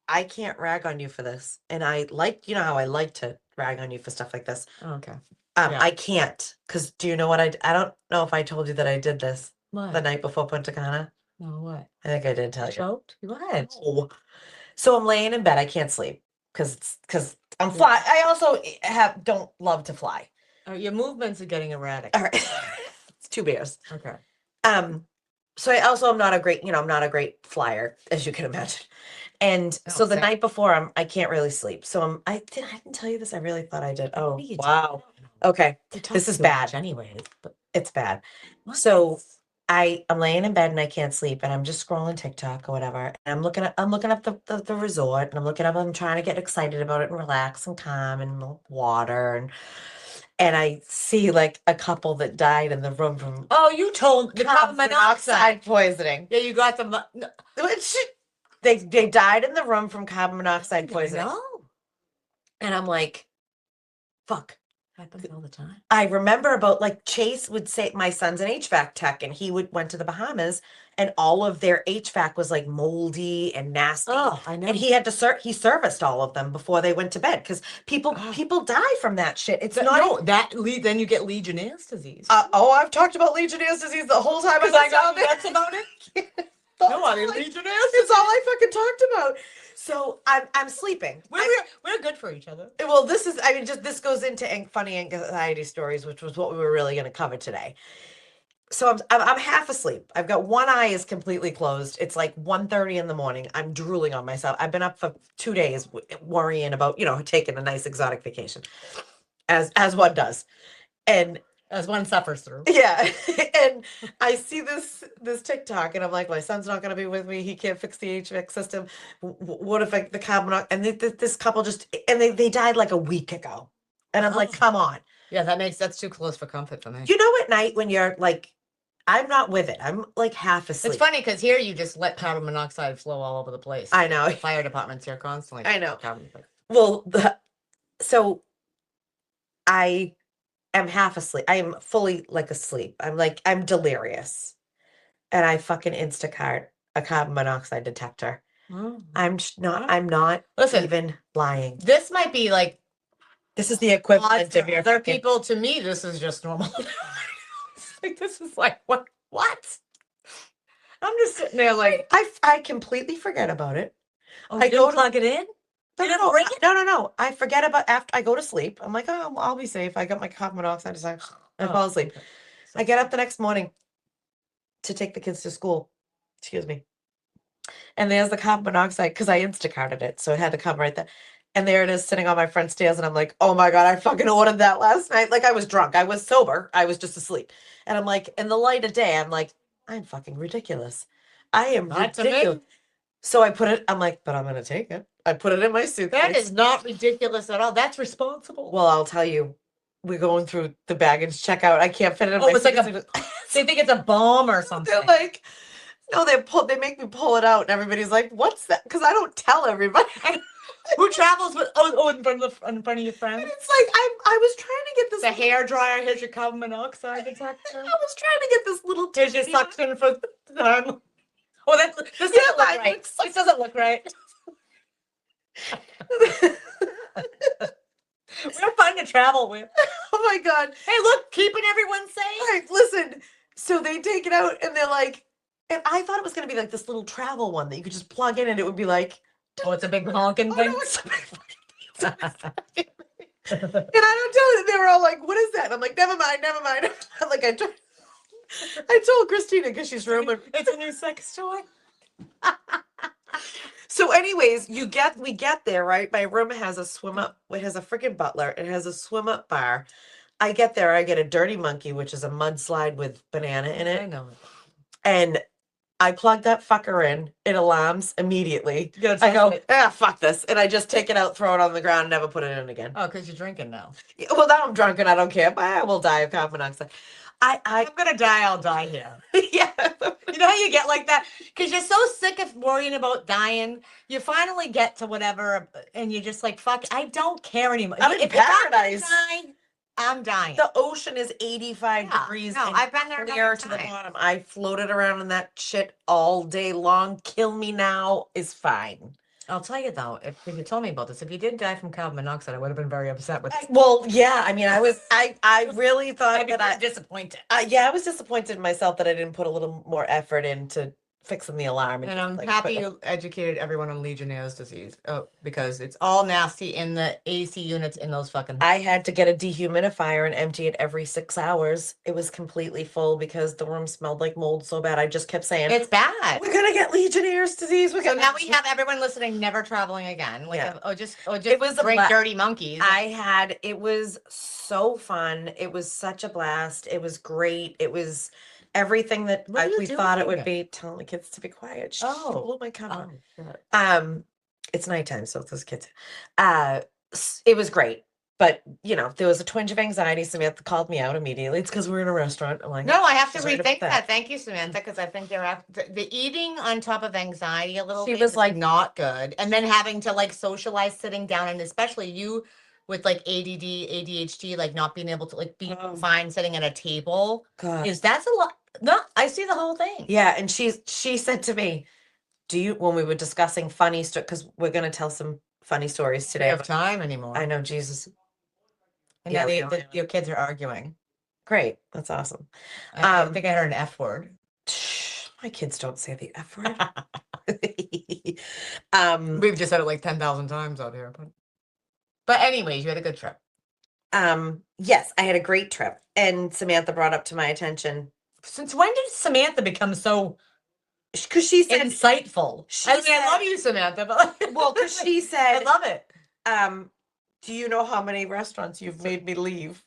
B: I can't rag on you for this, and I like how I like to rag on you for stuff like this.
A: Okay. Yeah.
B: I can't because do you know what I don't know if I told you that I did this
A: What?
B: the night before Punta Cana.
A: No, what?
B: I think I did tell you.
A: Choked? What?
B: Oh. So I'm laying in bed. I can't sleep because I'm fly. I also don't love to fly.
A: Your movements are getting erratic.
B: All right, it's 2 beers.
A: Okay.
B: So I also am not a great, I'm not a great flyer, as you can imagine. And
A: Oh,
B: so the
A: same.
B: night before, I can't really sleep. So I didn't tell you this. I really thought I did. Oh,
A: Maybe you
B: wow.
A: did.
B: Okay,
A: You talk
B: this is
A: too
B: bad.
A: much anyways. But
B: It's bad.
A: what?
B: So I'm laying in bed and I can't sleep, and I'm just scrolling TikTok or whatever. And I'm looking up the resort, and I'm trying to get excited about it and relax and calm and water and I see like a couple that died in the room from
A: Oh, you told the carbon
B: carbon
A: monoxide.
B: monoxide poisoning.
A: Yeah, you got them. No,
B: Which they died in the room from carbon monoxide
A: I
B: poisoning.
A: know.
B: And I'm like, fuck.
A: Happens all the time.
B: I remember about like Chase would say my son's an HVAC tech, and he went to the Bahamas, and all of their HVAC was like moldy and nasty.
A: Oh, I know.
B: And he had to he serviced all of them before they went to bed because people die from that shit. It's not
A: then you get Legionnaire's disease.
B: I've talked about Legionnaire's disease the whole time.
A: Because I got nuts about it. No, I mean
B: like,
A: Legionnaire's.
B: It's all I fucking talked about. So I'm sleeping.
A: We're good for each other.
B: Well, this goes into funny anxiety stories, which was what we were really going to cover today. So I'm half asleep. I've got one eye is completely closed. It's like 1:30 in the morning. I'm drooling on myself. I've been up for 2 days worrying about, taking a nice exotic vacation, as one does. And
A: as one suffers through.
B: Yeah. And I see this TikTok, and I'm like, my son's not going to be with me. He can't fix the HVAC system. What if the carbon? And this couple they died like a week ago. And I'm like, come on.
A: Yeah, that's too close for comfort for me.
B: At night when you're like, I'm not with it. I'm like half asleep.
A: It's funny because here you just let carbon monoxide flow all over the place.
B: I know.
A: The fire department's here constantly.
B: I know.
A: Carbon.
B: Well, so I am half asleep. I am fully like asleep. I'm delirious. And I fucking Instacart a carbon monoxide detector.
A: Oh.
B: I'm not even lying.
A: This might be like,
B: this is the equivalent of your
A: other people. To me, this is just normal. Like, this is like, what? I'm just sitting there like,
B: I completely forget about it.
A: I go plug it in.
B: No. I forget about after I go to sleep. I'm like, oh, I'll be safe. I got my carbon monoxide. I fall asleep. Okay. I get up the next morning to take the kids to school. Excuse me. And there's the carbon monoxide because I Instacarted it. So it had the cover right there. And there it is sitting on my front stairs. And I'm like, oh my God, I fucking ordered that last night. Like I was drunk. I was sober. I was just asleep. And I'm like, in the light of day, I'm like, I'm fucking ridiculous. I am ridiculous. So I put it, I'm like, but I'm going to take it. I put it in my suitcase.
A: That is not ridiculous at all. That's responsible.
B: Well, I'll tell you, we're going through the baggage checkout. I can't fit it in my
A: suitcase. Like they think it's a bomb or something.
B: They're like, no, they make me pull it out. And everybody's like, what's that? Because I don't tell everybody.
A: Who travels with in front of your friends?
B: And it's like I was trying to get this.
A: The hair dryer. Here's your carbon monoxide detector.
B: I was trying to get this little.
A: Here's your suction for time. Oh, this doesn't look right. This doesn't look right. We're fun to travel with.
B: Oh my God!
A: Hey, look, keeping everyone safe.
B: All right, listen. So they take it out, and they're like, and I thought it was gonna be like this little travel one that you could just plug in, and it would be like.
A: Oh, it's a big honking thing.
B: No, it's a big fucking thing. And I don't tell them. They were all like, "What is that?" And I'm like, "Never mind." I'm like, I tried to I told Christina because she's rumored.
A: It's a new sex toy.
B: So, anyways, we get there, right? My room has a swim up. It has a freaking butler. It has a swim up bar. I get there. I get a dirty monkey, which is a mudslide with banana in
A: I
B: it,
A: know.
B: and I plug that fucker in. It alarms immediately.
A: You gotta
B: I go,
A: trust it.
B: fuck this, and I just take it out, throw it on the ground, and never put it in again.
A: Oh, because you're drinking now.
B: Yeah, well, now I'm drunk and I don't care. I will die of carbon monoxide.
A: I'm gonna die. I'll die here.
B: Yeah.
A: You know how you get like that? Because you're so sick of worrying about dying. You finally get to whatever, and you're just like, fuck, I don't care anymore.
B: I'm in
A: If I'm gonna
B: paradise.
A: die, I'm dying.
B: The ocean is 85
A: Yeah,
B: degrees.
A: no,
B: and
A: I've been there
B: clear
A: enough
B: to the
A: times.
B: bottom. I floated around in that shit all day long. Kill me now is fine.
A: I'll tell you though, if you told me about this, if you did die from carbon monoxide, I would have been very upset with you.
B: Well, yeah. I mean, I really thought
A: I'd be
B: that
A: very disappointed.
B: yeah, I was disappointed in myself that I didn't put a little more effort into fixing the alarm.
A: And I'm
B: like,
A: happy
B: but-
A: you educated everyone on Legionnaire's disease. Oh, because it's all nasty in the AC units in those fucking.
B: I had to get a dehumidifier and empty it every 6 hours. It was completely full because the room smelled like mold so bad. I just kept saying,
A: It's bad.
B: we're gonna get Legionnaire's disease. We're
A: So
B: gonna
A: now we have everyone listening never traveling again. Like,
B: Yeah.
A: or just
B: It was a
A: drink
B: bla-
A: dirty monkeys.
B: it was so fun. It was such a blast. It was great. It was everything that
A: What are you
B: we thought it would
A: doing?
B: be. Telling the kids to be quiet. Shh,
A: Oh.
B: blow my cover.
A: shit.
B: It's nighttime, so it's those kids. It was great. But there was a twinge of anxiety. Samantha called me out immediately. It's because we're in a restaurant. I'm like,
A: No, I have to
B: she's right about
A: rethink that. Thank you, Samantha, because I think the eating on top of anxiety a little
B: She
A: bit
B: was
A: is
B: like-
A: not good. And then having to like socialize sitting down, and especially you with like ADD, ADHD, like not being able to like be
B: Oh.
A: fine sitting at a table.
B: God.
A: That's a lot. No, I see the whole thing.
B: Yeah, and she said to me, when we were discussing funny stuff, because we're gonna tell some funny stories
A: We
B: today.
A: have time anymore.
B: I know, Jesus.
A: And
B: Yeah,
A: now your kids are arguing.
B: Great. That's awesome.
A: I think I heard an F word.
B: My kids don't say the F word.
A: We've just said it like 10,000 times out here. But anyways, you had a good trip.
B: Yes, I had a great trip. And Samantha brought up to my attention.
A: Since when did Samantha become so
B: Because she said,
A: insightful? I love you, Samantha. But
B: well, because she
A: I
B: said,
A: love it.
B: do you know how many restaurants you've made me leave?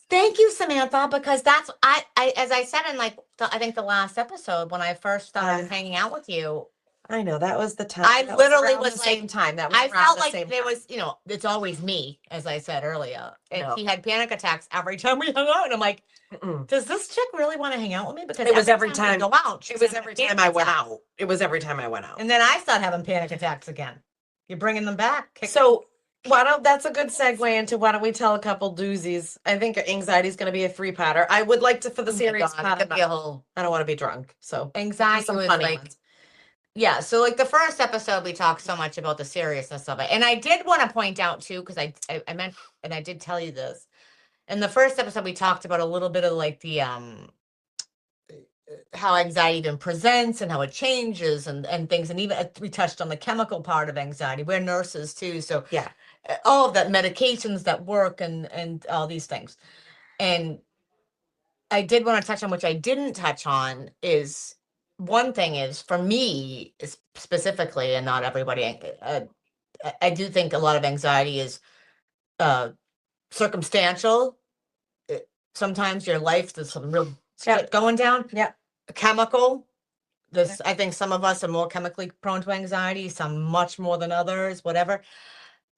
A: Thank you, Samantha, because that's I as I said in like I think the last episode when I first started hanging out with you.
B: I know that was the time.
A: I
B: that
A: literally
B: around
A: was
B: the
A: like-
B: same time. That was
A: I
B: around
A: felt
B: the
A: like
B: same
A: there
B: time.
A: was, it's always me, as I said earlier. And
B: No.
A: she had panic attacks every time we hung out. And I'm like,
B: Mm-mm.
A: does this chick really want to hang out with me? Because
B: It was every
A: we
B: time-
A: go out. she's
B: It was
A: having a
B: every
A: panic
B: time I went
A: attack.
B: out. It was every time I went out.
A: And then I start having panic attacks again. You're bringing them back.
B: So that's a good segue into why don't we tell a couple doozies? I think anxiety is going to be a 3-parter. I would like to for the
A: Oh my
B: serious
A: God,
B: part.
A: it could be a whole
B: I don't want to be drunk, so
A: anxiety
B: some
A: was
B: funny
A: like
B: ones.
A: yeah, so like the first episode we talked so much about the seriousness of it. And I did want to point out too, because I meant, and I did tell you this. In the first episode we talked about a little bit of like the how anxiety even presents and how it changes and things. And even we touched on the chemical part of anxiety. We're nurses too. So
B: Yeah.
A: all of that, medications that work and all these things. And I did want to touch on, which I didn't touch on, is one thing is for me is specifically, and not everybody, I do think a lot of anxiety is circumstantial. Sometimes your life, there's some real shit going down.
B: Yeah.
A: Chemical. I think some of us are more chemically prone to anxiety, some much more than others, whatever.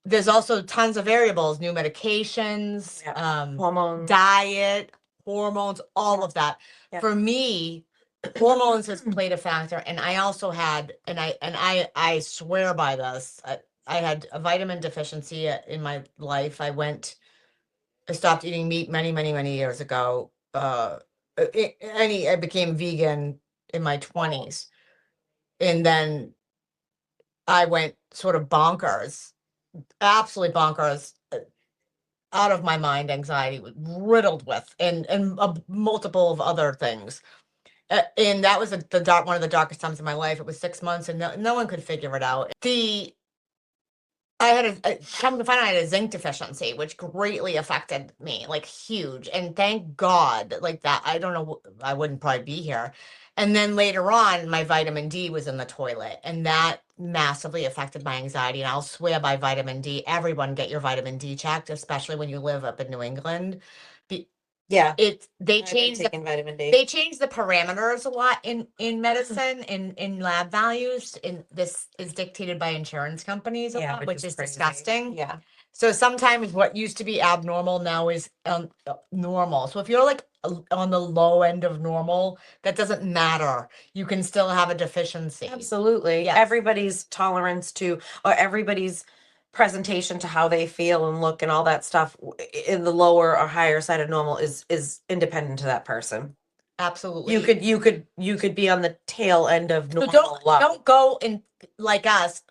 A: There's also tons of variables, new medications,
B: Hormones.
A: diet, hormones, all of that.
B: Yeah.
A: For me, hormones has played a factor. And I also had, and I swear by this, I had a vitamin deficiency in my life. I stopped eating meat many, many, many years ago. I became vegan in my 20s. And then I went sort of bonkers, absolutely bonkers, out of my mind, anxiety riddled with, and multiple of other things. And that was one of the darkest times of my life. It was 6 months and no one could figure it out. I had come to find out I had a zinc deficiency, which greatly affected me, like huge. And thank God, like that, I don't know, I wouldn't probably be here. And then later on, my vitamin D was in the toilet, and that massively affected my anxiety. And I'll swear by vitamin D. Everyone get your vitamin D checked, especially when you live up in New England.
B: Yeah.
A: They
B: I've been
A: changed
B: taking vitamin D.
A: they changed the parameters a lot in medicine in lab values, and this is dictated by insurance companies a lot, which is
B: crazy.
A: disgusting.
B: Yeah.
A: So sometimes what used to be abnormal now is normal. So if you're like on the low end of normal, that doesn't matter. You can still have a deficiency.
B: Absolutely.
A: Yes.
B: Everybody's tolerance to, or everybody's presentation to how they feel and look and all that stuff in the lower or higher side of normal is independent to that person.
A: Absolutely.
B: You could be on the tail end of
A: So
B: normal.
A: don't go and like us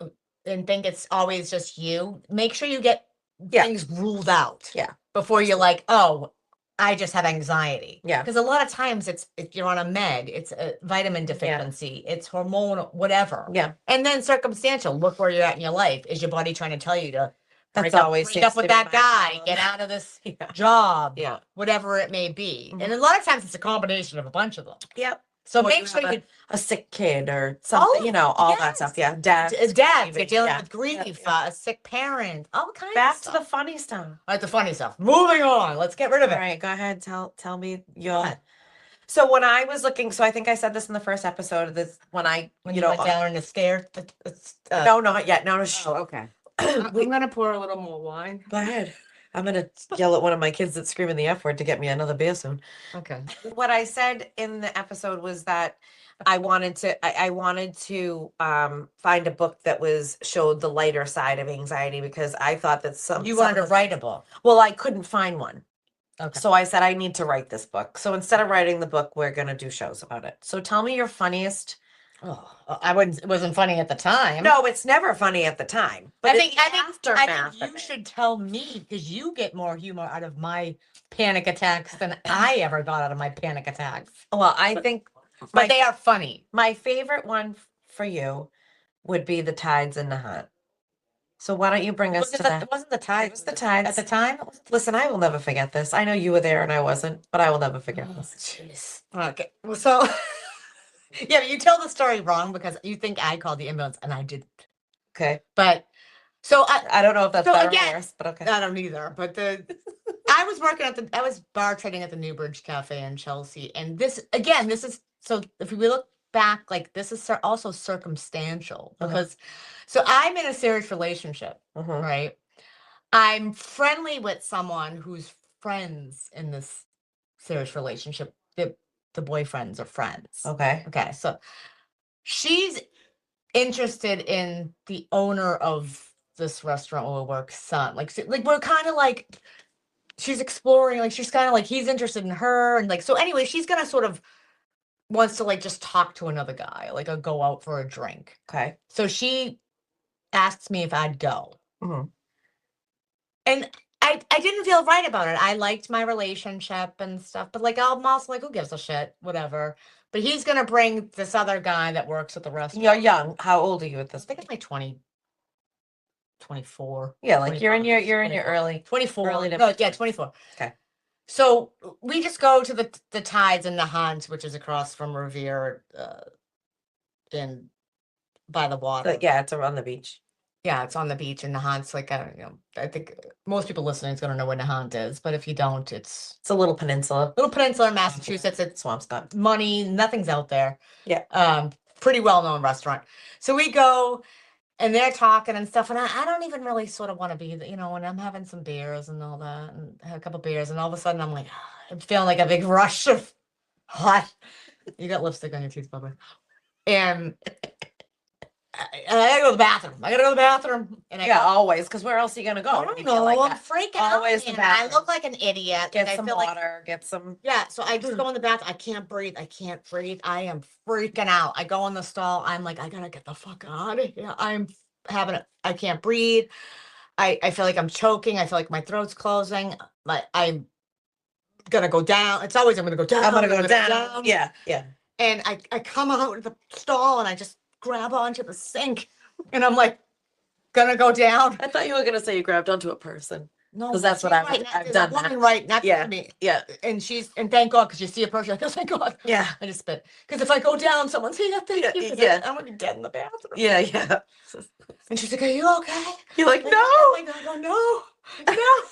A: and think it's always just you. Make sure you get things ruled out.
B: Yeah.
A: Before you're like, oh, I just have anxiety.
B: Yeah.
A: Because a lot of times it's if you're on a med, it's a vitamin deficiency, it's hormonal, whatever.
B: Yeah.
A: And then circumstantial. Look where you're at in your life. Is your body trying to tell you to
B: That's
A: break up,
B: always
A: break up
B: seems
A: with
B: to be
A: that
B: my
A: guy,
B: problem.
A: get out of this
B: Yeah.
A: job,
B: Yeah.
A: whatever it may be.
B: Mhm.
A: And a lot of times it's a combination of a bunch of them.
B: Yep.
A: So
B: Or
A: make
B: you
A: sure
B: have
A: you
B: a sick kid or something, all that stuff. Yeah. Death.
A: Dad, you're
B: grieving,
A: dealing
B: yeah.
A: with grief,
B: Yeah.
A: a sick parent, all kinds
B: Back
A: of
B: to
A: stuff.
B: the funny stuff.
A: All right, the funny stuff. Moving on. Let's get rid of
B: All
A: it.
B: right, go ahead. Tell me your. So when I was looking, so I think I said this in the first episode of this when
A: you went down the stair.
B: No, not yet. No,
A: Oh, okay. I'm gonna pour a little more wine.
B: Go ahead. I'm gonna yell at one of my kids that's screaming the F word to get me another beer soon.
A: Okay.
B: What I said in the episode was that I wanted to find a book that showed the lighter side of anxiety, because I thought that
A: You wanted to write a book.
B: Well, I couldn't find one.
A: Okay.
B: So I said I need to write this book. So instead of writing the book, we're gonna do shows about it. So tell me your funniest.
A: Oh, it wasn't funny at the time.
B: No, it's never funny at the time. But
A: I think
B: aftermath.
A: you should tell me, because you get more humor out of my panic attacks than I ever got out of my panic attacks.
B: Well, I think,
A: but they are funny.
B: My favorite one for you would be the tides in the hunt. So why don't you bring us to that?
A: It wasn't the tides.
B: It was the tides.
A: At the time?
B: Listen, I will never forget this. I know you were there and I wasn't, but I will never forget this.
A: Jeez. Okay. Well, so yeah, but you tell the story wrong because you think I called the ambulance and I didn't.
B: Okay.
A: But so
B: I don't know if that's better or worse, but okay.
A: I don't either. But I was bartending at the Newbridge Cafe in Chelsea, and this is so if we look back, like this is also circumstantial because so I'm in a serious relationship, right? I'm friendly with someone who's friends in this serious relationship. The boyfriends are friends.
B: Okay.
A: Okay. So she's interested in the owner of this restaurant where we work, son. Like we're kind of like she's exploring, like she's kind of like he's interested in her, and like so anyway, she's gonna sort of wants to like just talk to another guy, like a go out for a drink.
B: Okay. So
A: she asks me if I'd go.
B: Mm-hmm.
A: And I didn't feel right about it. I liked my relationship and stuff, but like I'm also like, who gives a shit? Whatever. But he's gonna bring this other guy that works at the restaurant.
B: You're young. How old are you at this?
A: I think it's like 24.
B: Yeah, like you're in your early
A: 24.
B: Early to,
A: no, yeah, 24.
B: Okay.
A: So we just go to the Tides in the Hunt, which is across from Revere, in by the water.
B: So, yeah, it's around the beach.
A: Yeah, it's on the beach in Nahant's like I think most people listening is gonna know where Nahant is, but if you don't, it's
B: a little peninsula.
A: In Massachusetts. It's
B: Swampscott.
A: Money, nothing's out there.
B: Yeah.
A: Pretty well known restaurant. So we go and they're talking and stuff, and I don't even really sort of want to be, when I'm having some beers and all that, and have a couple beers, and all of a sudden I'm like, I'm feeling like a big rush of hot. You got lipstick on your teeth, Bubba. And I gotta go to the bathroom. And
B: always, because where else are you gonna go?
A: I don't know. Like I'm freaking
B: always
A: out.
B: The
A: I look like an idiot.
B: Get some water. Get some.
A: Yeah. So I just go in the bathroom. I can't breathe. I am freaking out. I go in the stall. I'm like, I gotta get the fuck out of here. I can't breathe. I feel like I'm choking. I feel like my throat's closing. I'm gonna go down. It's always I'm gonna go down.
B: I'm gonna go down. Yeah. Yeah.
A: And I come out of the stall and I just grab onto the sink and I'm like gonna go down.
B: I thought you were gonna say you grabbed onto a person.
A: No,
B: 'Cause that's what
A: she's
B: I've-
A: right next-
B: I've
A: there's
B: done
A: a
B: that.
A: woman right next
B: Yeah.
A: to me.
B: Yeah.
A: And thank God, because you see a person, I go, thank God.
B: Yeah.
A: I just spit. Because if I go down, someone's here, thank
B: Yeah,
A: you. 'cause
B: yeah.
A: I'm gonna be dead in the bathroom.
B: Yeah, yeah.
A: And she's like, are you okay?
B: You're like,
A: I'm
B: no.
A: I go, no.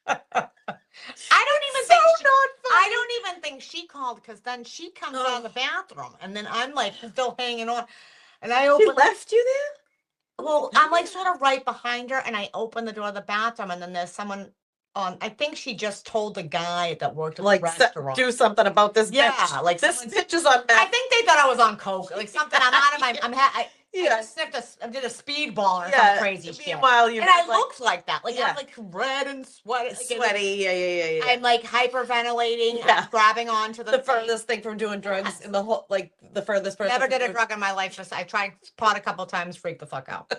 A: I don't even think I don't even think she called, because then she comes out of the bathroom and then I'm like still hanging on. And I
B: She
A: open
B: left you there?
A: well, I'm like sort of right behind her, and I open the door of the bathroom, and then there's someone on. I think she just told the guy that worked at
B: Like,
A: the restaurant.
B: do something about this
A: Yeah,
B: bitch.
A: like
B: this
A: someone-
B: bitch is on
A: I
B: meth.
A: think they thought I was on coke, like something. I'm out of my. I
B: Yeah.
A: just sniffed I did a speedball or
B: Yeah.
A: some crazy shit.
B: Meanwhile, you
A: And I looked like that, like
B: Yeah.
A: I'm like red and sweaty. Like,
B: sweaty. Yeah.
A: I'm like hyperventilating,
B: Yeah.
A: grabbing onto
B: the
A: thing.
B: furthest thing from doing drugs
A: Yes.
B: in the whole, like the furthest person.
A: Never
B: from
A: did a
B: doing-
A: drug in my life. Just I tried pot a couple times, freaked the fuck out.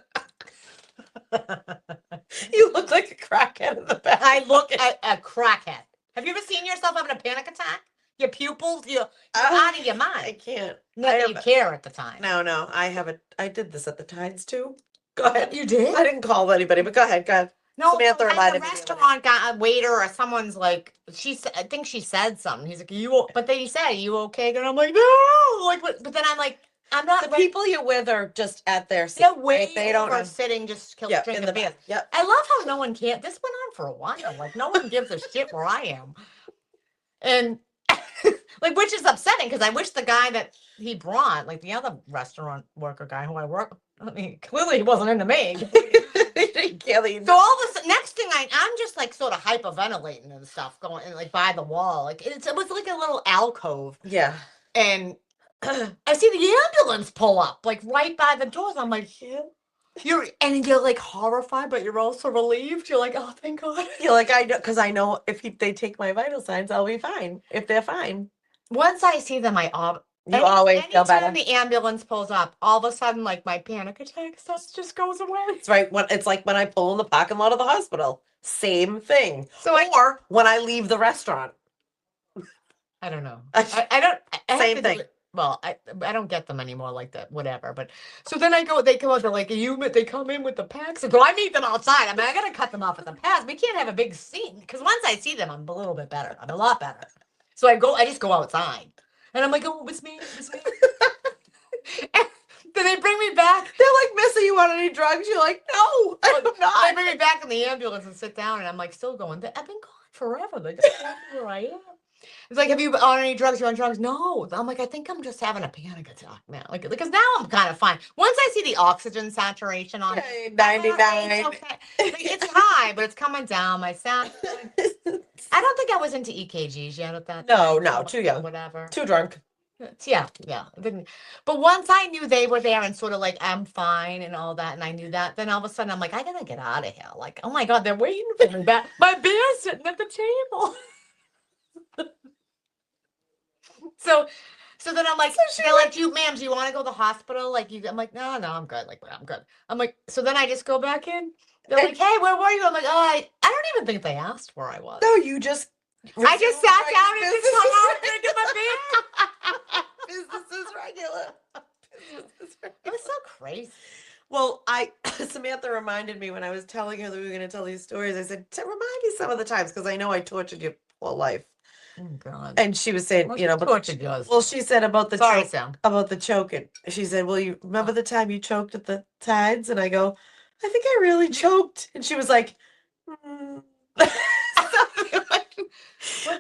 B: You look like a crackhead in the back.
A: I look at a crackhead. Have you ever seen yourself having a panic attack? Your pupils, you're out of your
B: I
A: mind.
B: can't.
A: Not that you care at the time.
B: No. I did this at the Tides too. Go ahead.
A: You did?
B: I didn't call anybody, but go ahead. Go ahead.
A: No,
B: Samantha
A: so, like,
B: reminded
A: the
B: me the other day.
A: restaurant got a waiter or someone's like, I think she said something. He's like, but then he said, you okay? And I'm like, no, like, but then I'm like, I'm not.
B: The people you're with are just at their seat.
A: they're way
B: They don't
A: over
B: know.
A: sitting, just
B: Yeah, in
A: drinking
B: the
A: beer.
B: back. Yep.
A: I love how no one cared. This went on for a while. Like, no one gives a shit where I am. And like, which is upsetting, because I wish the guy that he brought, like the other restaurant worker guy who I work, I mean, clearly he wasn't into me. So all of a sudden, next thing I'm just like sort of hyperventilating and stuff, going and like by the wall, like it was like a little alcove,
B: Yeah.
A: and I see the ambulance pull up like right by the doors. I'm like, you're like horrified, but you're also relieved. You're like, oh, thank God.
B: You're like, I know, because I know if they take my vital signs, I'll be fine. If they're fine.
A: Once I see them,
B: You always feel better.
A: anytime the ambulance pulls up, all of a sudden, like my panic attack stuff just goes away.
B: It's right. It's like when I pull in the parking lot of the hospital. Same thing.
A: So
B: Or when I leave the restaurant.
A: I don't know. I don't. I
B: Same
A: have to do
B: thing.
A: it- Well, I don't get them anymore like that. Whatever. But so then they come out. They're like, they come in with the packs. So I meet them outside. I mean, I gotta cut them off at the pass. We can't have a big scene, because once I see them, I'm a little bit better. I'm a lot better. So I just go outside, and I'm like, oh, it's me. And then they bring me back.
B: They're like, Missy, you want any drugs? You're like, no, I'm
A: They
B: not.
A: bring me back in the ambulance and sit down, and I'm like still going. I've been gone forever. They just don't know where I am. It's like, have you on any drugs? You on drugs? No. I'm like, I think I'm just having a panic attack now. Like, because now I'm kind of fine. Once I see the oxygen saturation on
B: Okay,
A: it,
B: 99.
A: it's okay. Like, it's high, but it's coming down. My sound. I don't think I was into EKGs yet at that.
B: No,
A: time,
B: too young.
A: Whatever.
B: Too drunk.
A: Yeah. It didn't. But once I knew they were there and sort of like, I'm fine and all that, and I knew that, then all of a sudden I'm like, I gotta get out of here. Like, oh my God, they're waiting for me back. My beer's sitting at the table. So then I'm like, they're like, ma'am, do you want to go to the hospital? Like, I'm like, no, I'm good. Like, I'm good. I'm like, so then I just go back in. They're like, hey, where were you? I'm like, oh, I don't even think they asked where I was.
B: No, you just.
A: I just sat down and just hung out drinking my beer.
B: Business is regular.
A: It was so crazy.
B: Well, Samantha reminded me when I was telling her that we were going to tell these stories. I said, remind me some of the times, because I know I tortured your whole life.
A: Oh God.
B: And she was saying,
A: Well,
B: you know, but
A: tortured yours.
B: well, she said about the
A: Sorry,
B: choke,
A: Sam.
B: about the choking. She said, well, you remember the time you choked at the Tides? And I go, I think I really choked. And she was like,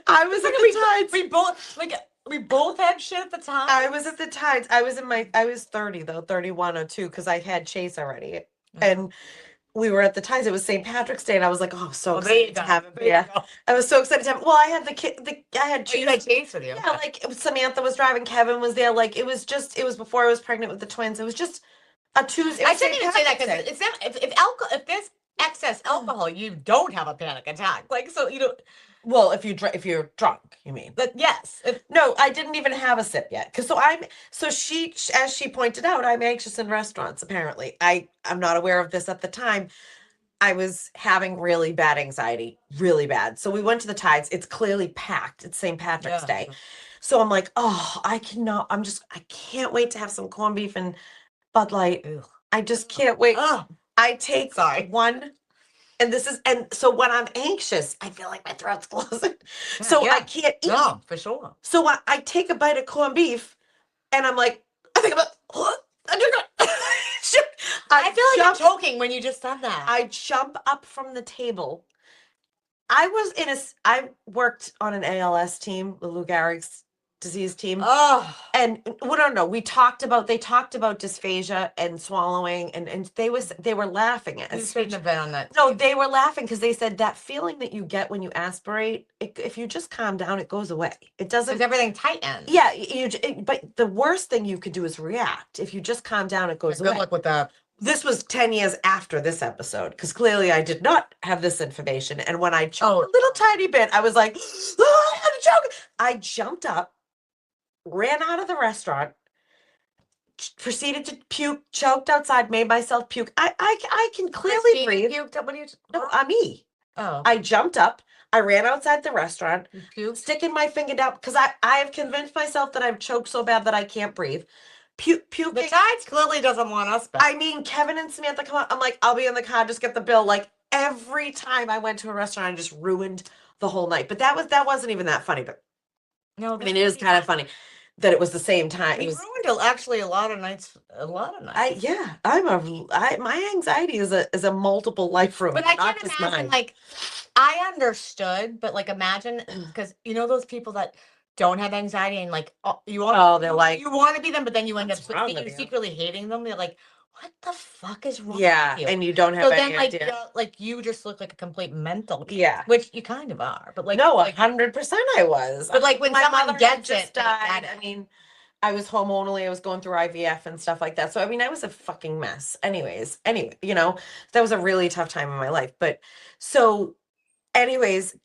B: I was at the Tides.
A: We both had shit at the time.
B: I was at the Tides. I was 30 though, 31 or 2, because I had Chase already. And we were at the Tides. It was St. Patrick's Day, and I was like, oh, I'm so excited to have him. Yeah. I was so excited to have him. Well, I had I had
A: You had Chase with you.
B: Yeah, like Samantha was driving, Kevin was there. Like it was before I was pregnant with the twins. It was just a Tuesday.
A: I shouldn't even say that, because it's not, if there's excess alcohol, you don't have a panic attack. Like, so you don't.
B: Well, if you're drunk, you mean?
A: But yes.
B: No, I didn't even have a sip yet. She, as she pointed out, I'm anxious in restaurants. Apparently, I'm not aware of this at the time. I was having really bad anxiety, really bad. So we went to the Tides. It's clearly packed. It's St. Patrick's Day. So I'm like, oh, I can't wait to have some corned beef and Bud Light.
A: Ugh.
B: I just can't wait.
A: Oh,
B: I take
A: sorry.
B: one, and so when I'm anxious, I feel like my throat's closing. So
A: Yeah.
B: I can't eat.
A: No, for sure.
B: So I take a bite of corned beef and I'm like, I think about,
A: I feel like
B: jump,
A: I'm choking when you just said that.
B: I jump up from the table. I worked on an ALS team, the Lou Gehrig's disease team.
A: Oh,
B: And well, no, they talked about dysphagia and swallowing, and they were laughing at
A: you
B: us.
A: shouldn't have been on that.
B: No, they were laughing because they said that feeling that you get when you aspirate, if you just calm down, it goes away. It doesn't.
A: Because everything tightens.
B: Yeah, but the worst thing you could do is react. If you just calm down, it goes
A: Good
B: away.
A: luck with that.
B: This was 10 years after this episode because clearly I did not have this information. And when I choked a little tiny bit, I was like, oh, I'm choking. I jumped up, ran out of the restaurant, proceeded to puke, choked outside, made myself puke. I can clearly breathe.
A: Puked? What are you?
B: No, me.
A: Oh,
B: I jumped up. I ran outside the restaurant,
A: you puked?
B: sticking my finger down because I have convinced myself that I've choked so bad that I can't breathe. Puking.
A: The Tides clearly doesn't want us back.
B: I mean, Kevin and Samantha come out. I'm like, I'll be in the car, just get the bill. Like every time I went to a restaurant, I just ruined the whole night. But that wasn't even that funny. But
A: No,
B: I mean, it is kind of funny that it was the same time.
A: We ruined actually a lot of nights.
B: My anxiety is a multiple life ruin,
A: But I
B: not
A: can't
B: just
A: imagine,
B: mine.
A: like, I understood, but like, imagine because you know those people that don't have anxiety and like you want,
B: they're like,
A: you want to be them, but then you end up
B: "What's wrong with you?"
A: secretly hating them. They're like, what the fuck is wrong
B: Yeah,
A: with you?
B: and you don't have
A: So
B: any
A: then, like,
B: idea.
A: you just look like a complete mental case,
B: Yeah.
A: which you kind of are. But like,
B: No,
A: like
B: 100% I was.
A: But like when
B: My
A: someone
B: mother
A: gets
B: had just
A: it, they
B: died.
A: get it.
B: I mean, I was home only. I was going through IVF and stuff like that. So I mean, I was a fucking mess. Anyway, that was a really tough time in my life. But so, anyways,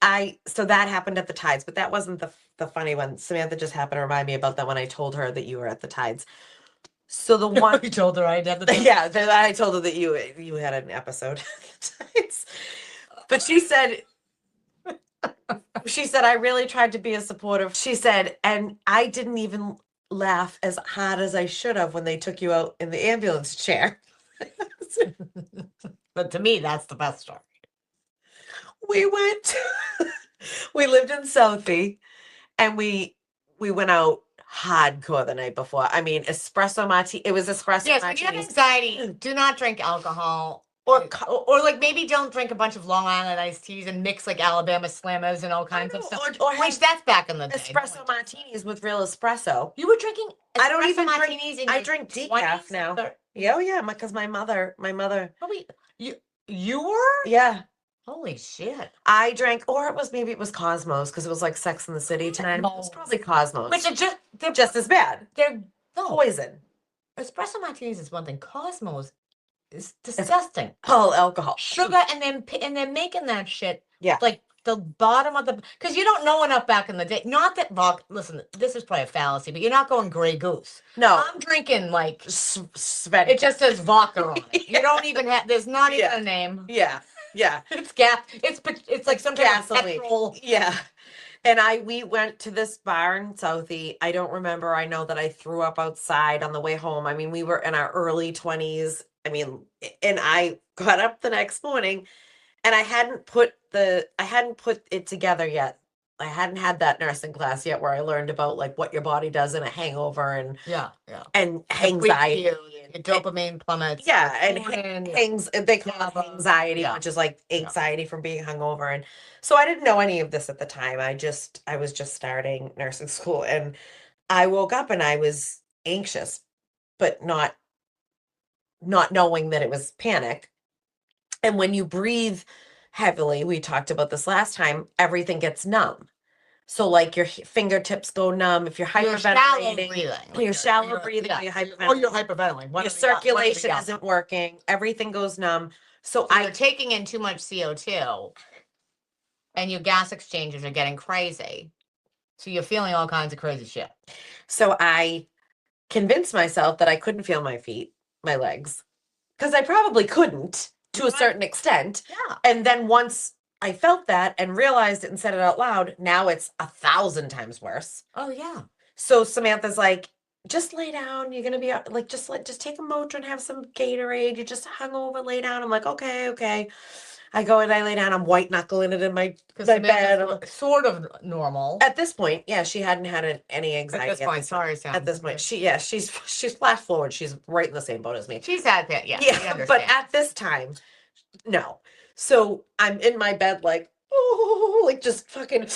B: so that happened at the Tides, but that wasn't the funny one. Samantha just happened to remind me about that when I told her that you were at the Tides. So the one
A: you told her I did the
B: yeah, that I told her that you had an episode at the Tides. But she said I really tried to be a supportive. She said, and I didn't even laugh as hard as I should have when they took you out in the ambulance chair.
A: But to me, that's the best story.
B: We lived in Southie and we went out hardcore the night before. I mean, espresso martini. It was espresso
A: Yes, when you have
B: martinis.
A: anxiety, do not drink alcohol. Or like maybe don't drink a bunch of Long Island iced teas and mix like Alabama Slammers and all kinds of stuff.
B: Or
A: Which that's back in the day.
B: espresso martinis with real espresso.
A: You were drinking
B: I don't even
A: martinis
B: drink. I drink decaf now. Yeah, yeah, because my mother.
A: Oh, wait, you were?
B: Yeah.
A: Holy shit.
B: I drank, or maybe it was Cosmos because it was like Sex in the City tonight. It was probably Cosmos.
A: Which are they're
B: just as bad.
A: They're
B: poison.
A: Espresso martinis is one thing. Cosmos is disgusting.
B: All alcohol.
A: Sugar, and they're making that shit.
B: Yeah.
A: Like the bottom of the, because you don't know enough back in the day. Not that vodka, listen, this is probably a fallacy, but you're not going Grey Goose.
B: No.
A: I'm drinking like
B: Sven.
A: It just says vodka on it.
B: Yeah.
A: You don't even have, there's not even a name.
B: Yeah. Yeah.
A: It's gas. It's like some kind of petrol.
B: Yeah. And we went to this bar in Southie. I don't remember. I know that I threw up outside on the way home. I mean, we were in our early 20s. I mean, and I got up the next morning and I hadn't put it together yet. I hadn't had that nursing class yet where I learned about like what your body does in a hangover and and anxiety.
A: Dopamine plummets.
B: Yeah, and they call it anxiety, which is like anxiety from being hungover. And so I didn't know any of this at the time. I was just starting nursing school, and I woke up and I was anxious, but not knowing that it was panic. And when you breathe heavily, we talked about this last time, everything gets numb. So like your fingertips go numb if you're hyperventilating. You're shallow breathing. You're hyperventilating.
A: Or you're hyperventilating.
B: Your circulation isn't working. Everything goes numb. So
A: you're taking in too much CO2 and your gas exchanges are getting crazy. So you're feeling all kinds of crazy shit.
B: So I convinced myself that I couldn't feel my feet, my legs, because I probably couldn't to a certain extent.
A: Yeah.
B: And then once I felt that and realized it and said it out loud, now it's 1,000 times worse.
A: Oh, yeah.
B: So Samantha's like, just lay down. You're gonna be like, just take a Motrin, have some Gatorade. You just hungover, lay down. I'm like, okay. I go and I lay down. I'm white knuckling it in my bed.
A: Samantha's sort of normal.
B: At this point, yeah, she hadn't had any
A: At
B: anxiety.
A: this point, sorry, Sam.
B: At this point, she's flash forward. She's right in the same boat as me.
A: She's had that, yeah.
B: Yeah, but at this time, no. So I'm in my bed, like, oh, like just fucking,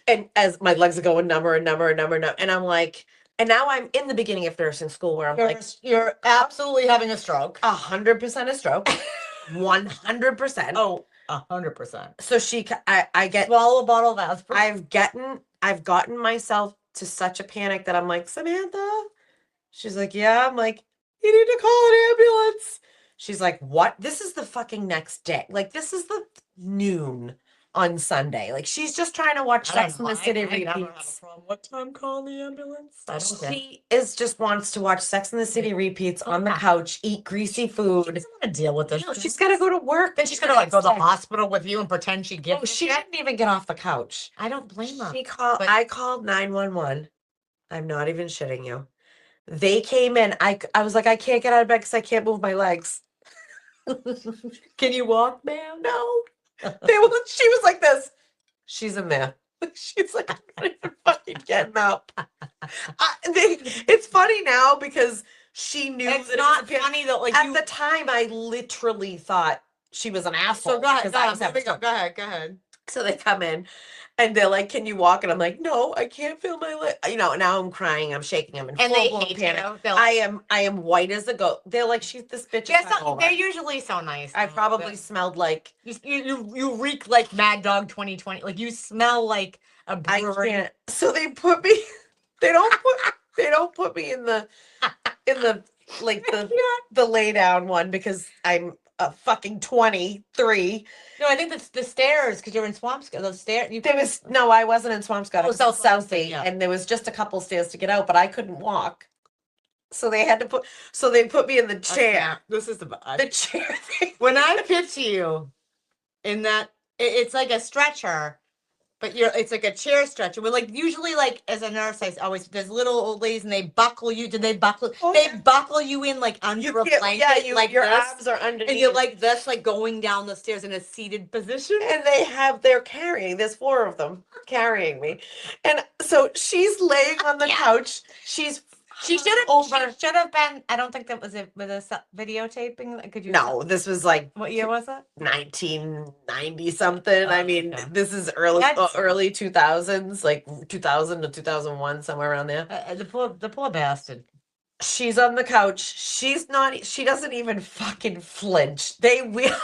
B: and as my legs are going number and number and number and number, and I'm like, and now I'm in the beginning of nursing school where I'm like,
A: you're absolutely having a stroke.
B: 100% a stroke, 100%.
A: Oh, 100%.
B: So I get
A: swallow a bottle of aspirin.
B: I've gotten myself to such a panic that I'm like, Samantha. She's like, yeah. I'm like, you need to call an ambulance. She's like, what? This is the fucking next day. Like, this is the noon on Sunday. Like, she's just trying to watch Sex and the City repeats.
A: What time call the ambulance? I don't care.
B: She just wants to watch Sex and the City repeats on the couch, eat greasy food.
A: She doesn't want to deal with this.
B: No, she's got to go to work.
A: Then she's gonna like go to the hospital with you and pretend she gets.
B: Oh, she didn't even get off the couch.
A: I don't blame her.
B: I called 911. I'm not even shitting you. They came in. I was like, I can't get out of bed because I can't move my legs.
A: Can you walk, ma'am?
B: No. She was like this. She's in there. She's like, I'm not even fucking getting up. It's funny now because she knew
A: It's
B: that
A: not
B: it was
A: funny though. Like
B: at the time, I literally thought she was an asshole.
A: So go ahead.
B: Go
A: ahead.
B: So they come in and they're like, can you walk? And I'm like, no, I can't feel my leg. You know, now I'm crying, I'm shaking, I'm in
A: And they
B: full-blown
A: hate
B: panic.
A: you.
B: I am white as a goat. They're like, she's this bitch.
A: They're usually so nice.
B: I probably smelled like
A: you reek like Mad Dog 2020. Like you smell like a brewery.
B: I can't. So they put me. They don't put me in the like the lay down one because I'm a fucking 23.
A: No, I think that's the stairs because you're in Swampscott. Those stairs.
B: I wasn't in Swampscott. I was in
A: Southie,
B: Southie, and there was just a couple stairs to get out, but I couldn't walk. So they had to they put me in the chair.
A: This is
B: the chair thing.
A: When I picture you in that, it's like a stretcher, but it's like a chair stretcher. But like usually, like as a nurse, there's little old ladies and they buckle you. Did they buckle? They buckle you in like under a blanket.
B: Yeah,
A: like
B: your
A: this,
B: arms are underneath,
A: and you're like this, like going down the stairs in a seated position.
B: And they're carrying. There's 4 of them carrying me, and so she's laying on the couch. She should have been. I don't think that was it with a videotaping. Could you? No, this was like,
A: what year was it?
B: 1990 something. I mean, this is early 2000s, like 2000 to 2001, somewhere around there.
A: The poor bastard.
B: She's on the couch. She doesn't even fucking flinch. They wheel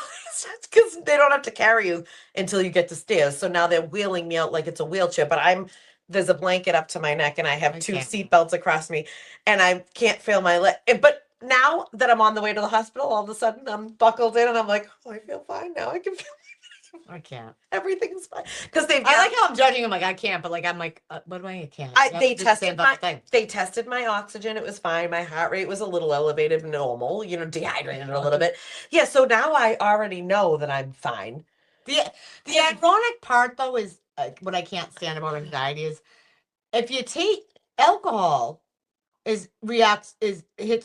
B: because they don't have to carry you until you get to stairs. So now they're wheeling me out like it's a wheelchair, but there's a blanket up to my neck and I have 2 seat belts across me and I can't feel my leg. But now that I'm on the way to the hospital, all of a sudden I'm buckled in and I'm like, oh, I feel fine now. I can feel
A: I can't.
B: Everything's fine. Because
A: I like how I'm judging him. Like I can't, but like I'm like, what do I can't?
B: They tested my oxygen. It was fine. My heart rate was a little elevated, normal. Dehydrated a little bit. Yeah. So now I already know that I'm fine.
A: The ironic part though is what I can't stand about anxiety is if you take alcohol. Hits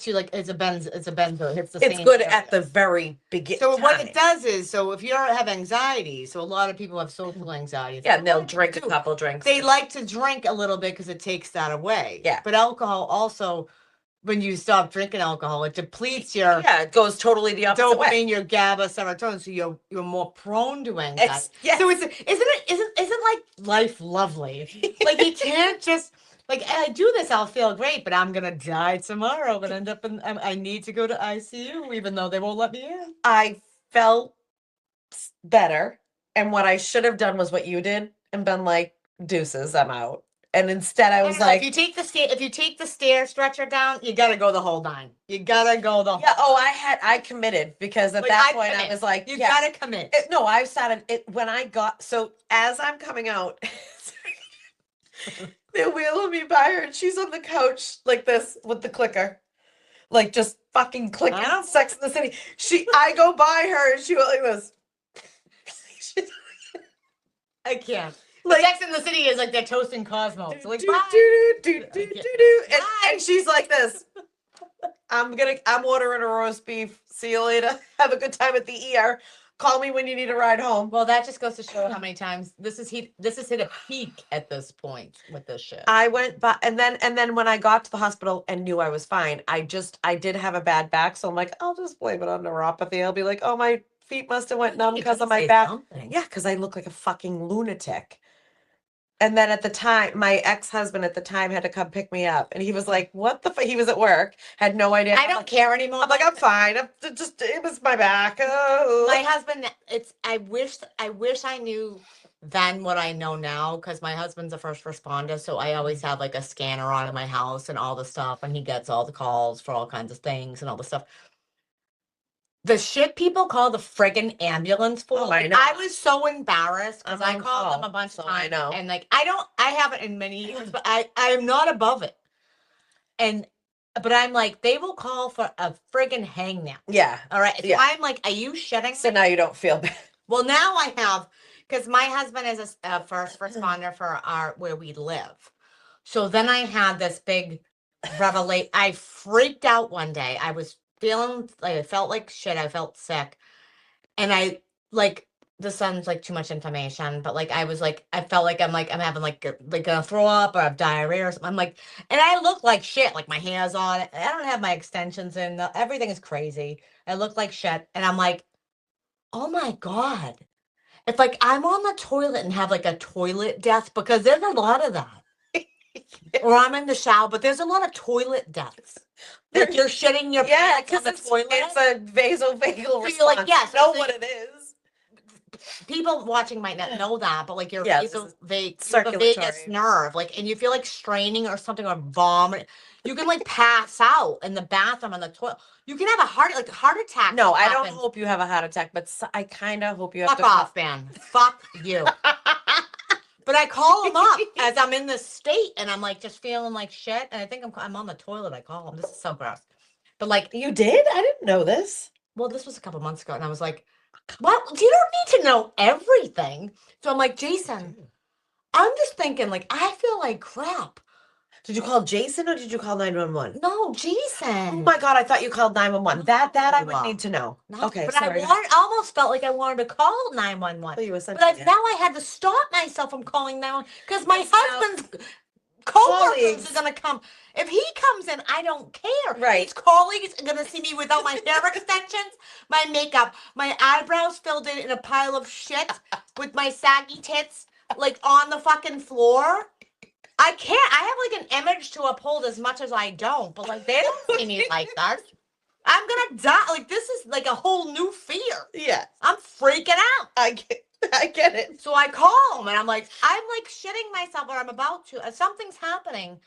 A: you like it's a benzo. It hits the same.
B: It's good at the very beginning.
A: So what it does is, if you have anxiety, so a lot of people have social anxiety.
B: Yeah, and they'll drink a couple drinks.
A: They like to drink a little bit because it takes that away.
B: Yeah.
A: But alcohol also, when you stop drinking alcohol, it depletes your
B: it goes totally the opposite way.
A: Dopamine, your GABA, serotonin, so you're more prone to anxiety.
B: Yes.
A: So isn't like life lovely? Like you can't just. Like, I do this, I'll feel great, but I'm going to die tomorrow and end up I need to go to ICU, even though they won't let me in.
B: I felt better. And what I should have done was what you did and been like, deuces, I'm out. And instead I was like,
A: if you take the stair stretcher down, you got to go the whole 9. You got to go the whole.
B: Yeah. Oh, I committed because at that point I was like,
A: you got to commit.
B: No, I started it when I got, so as I'm coming out, they're wheeling me by her and she's on the couch like this with the clicker. Like just fucking clicking Sex in the City. I go by her and she went like this.
A: I can't. Like, Sex in the City is like they're toasting Cosmos. So like,
B: do,
A: bye.
B: do, do, do, do, do.
A: Bye.
B: And she's like this. I'm ordering a roast beef. See you later. Have a good time at the ER. Call me when you need a ride home.
A: Well, that just goes to show how many times this has hit a peak at this point with this shit.
B: I went by, and then when I got to the hospital and knew I was fine, I did have a bad back, so I'm like, I'll just blame it on neuropathy. I'll be like, oh, my feet must have went numb because of my back. Yeah, because I look like a fucking lunatic. And then at the time, my ex-husband at the time had to come pick me up, and he was like, "What the fuck?" He was at work, had no idea.
A: I don't care anymore.
B: I'm like, I'm fine. It was my back. Oh.
A: My husband, I wish I knew then what I know now, because my husband's a first responder, so I always have like a scanner on in my house and all the stuff, and he gets all the calls for all kinds of things and all the stuff. The shit people call the friggin' ambulance for.
B: Oh, I know.
A: I was so embarrassed because I
B: on
A: called them
B: call,
A: a bunch
B: so
A: of times.
B: I know.
A: And like, I haven't in many years, but I am not above it. But I'm like, they will call for a friggin' hangnail.
B: Yeah.
A: All right. So
B: Yeah.
A: I'm like, are you shitting
B: So
A: me?
B: now you don't feel bad.
A: Well, now I have, because my husband is a first responder for where we live. So then I had this big revelation. I freaked out one day. I was feeling like I felt like shit. I felt sick. And I like this sounds like too much information, but like I was like I felt like I'm having like gonna throw up or have diarrhea or something. I'm like, and I look like shit. Like my hair's on. I don't have my extensions in. Everything is crazy. I look like shit, and I'm like, oh my God. If like I'm on the toilet and have like a toilet death, because there's a lot of that. Or I'm in the shower, but there's a lot of toilet deaths. Like you're shitting your pants on the toilet.
B: It's a vasovagal
A: So
B: response.
A: you're like, yes,
B: know
A: so
B: what it is.
A: People watching might not know that, but like your vagus
B: circulatory
A: nerve, like, and you feel like straining or something or vomit. You can like pass out in the bathroom on the toilet. You can have a heart attack.
B: No, I don't hope you have a heart attack, but I kind of hope you have
A: Fuck
B: to.
A: off, man. Fuck you. But I call him up as I'm in this state, and I'm like just feeling like shit, and I think I'm on the toilet. I call him. This is so gross. But like,
B: you did? I didn't know this.
A: Well, this was a couple months ago, and I was like, "What? You don't need to know everything." So I'm like, Jason, I'm just thinking, like, I feel like crap.
B: Did you call Jason or did you call 911?
A: No, Jason.
B: Oh my God, I thought you called 911. That I would need to know. Okay,
A: but
B: sorry.
A: I almost felt like I wanted to call 911. But now I had to stop myself from calling 911 because my husband's co-workers are going to come. If he comes in, I don't care.
B: Right.
A: His colleagues are going to see me without my hair extensions, my makeup, my eyebrows filled in a pile of shit with my saggy tits like on the fucking floor. I can't. I have like an image to uphold as much as I don't, but like they don't see me like that. I'm gonna die. Like this is like a whole new fear.
B: Yeah.
A: I'm freaking out.
B: I get it.
A: So I call him and I'm like shitting myself or I'm about to. Something's happening.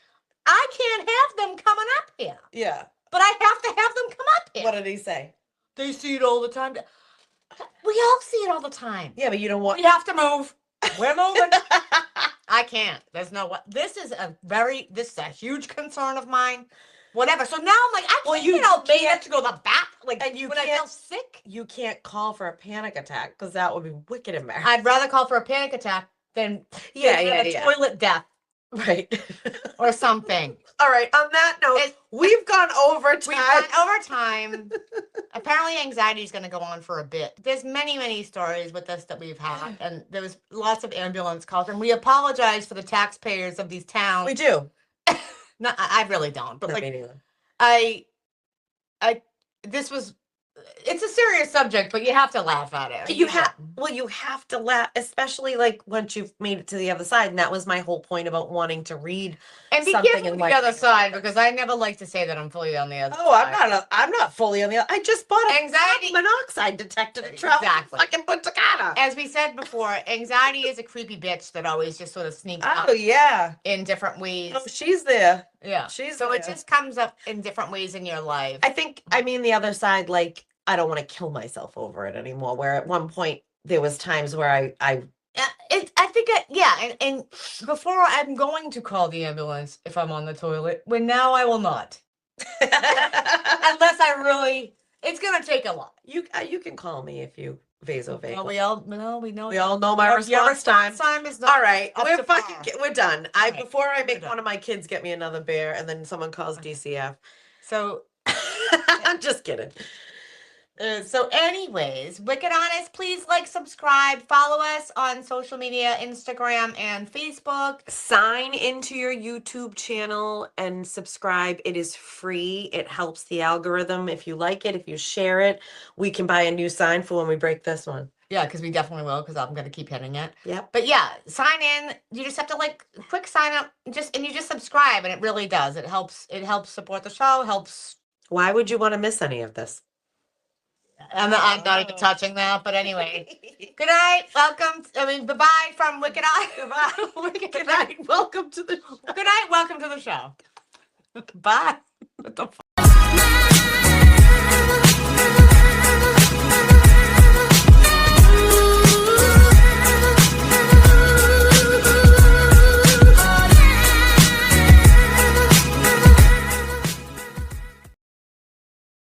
A: I can't have them coming up here.
B: Yeah.
A: But I have to have them come up here.
B: What did he say?
A: They see it all the time. We all see it all the time.
B: Yeah, but you don't want.
A: We have to move. We're moving. I can't. There's no what. This is a huge concern of mine. Whatever. So now I'm like, I can't get to go to the bath. Like,
B: and
A: when I feel sick.
B: You can't call for a panic attack because that would be wicked embarrassing.
A: I'd rather call for a panic attack than a toilet death.
B: Right.
A: Or something.
B: All right. On that note, we've gone overtime.
A: Apparently anxiety is going to go on for a bit. There's many stories with this that we've had, and there was lots of ambulance calls, and we apologize for the taxpayers of these towns.
B: We do.
A: No, I really don't. But
B: no,
A: like,
B: me neither.
A: It's a serious subject, but you have to laugh at it.
B: You have to laugh, especially like once you've made it to the other side. And that was my whole point about wanting to read
A: and be
B: something
A: careful with the other side, because I never like to say that I'm fully on the other side.
B: I'm not fully on the other. I just bought a
A: anxiety
B: monoxide detector to travel fucking Punta Cana.
A: As we said before, anxiety is a creepy bitch that always just sort of sneaks up.
B: Oh yeah,
A: in different ways.
B: Oh, she's there.
A: Yeah, it just comes up in different ways in your life.
B: I mean the other side, like, I don't want to kill myself over it anymore. Where at one point there was times where I
A: and before I'm going to call the ambulance if I'm on the toilet, when now I will not. Unless it's gonna take a lot.
B: You can call me if you vasovagal.
A: Well, we all know.
B: We all know my
A: Your
B: response time.
A: time is not
B: All right,
A: up
B: we're
A: to
B: fucking.
A: par.
B: We're done.
A: All right,
B: Before I make
A: done.
B: one of my kids get me another beer, and then someone calls DCF.
A: So,
B: I'm just kidding.
A: so anyways, Wicked Honest, please like, subscribe, follow us on social media, Instagram and Facebook.
B: Sign into your YouTube channel and subscribe. It is free. It helps the algorithm. If you like it, if you share it, we can buy a new sign for when we break this one.
A: Yeah, because we definitely will, because I'm gonna keep hitting it.
B: Yep.
A: But yeah, sign in. You just have to quick sign up, and you just subscribe, and it really does. It helps support the show, helps.
B: Why would you want to miss any of this?
A: I'm not even touching that, but anyway. Good night. Welcome. Bye-bye from Wicked Eye.
B: Goodbye. Good night. Welcome to the show.
A: Good night. Welcome to the show. Bye. What the fuck?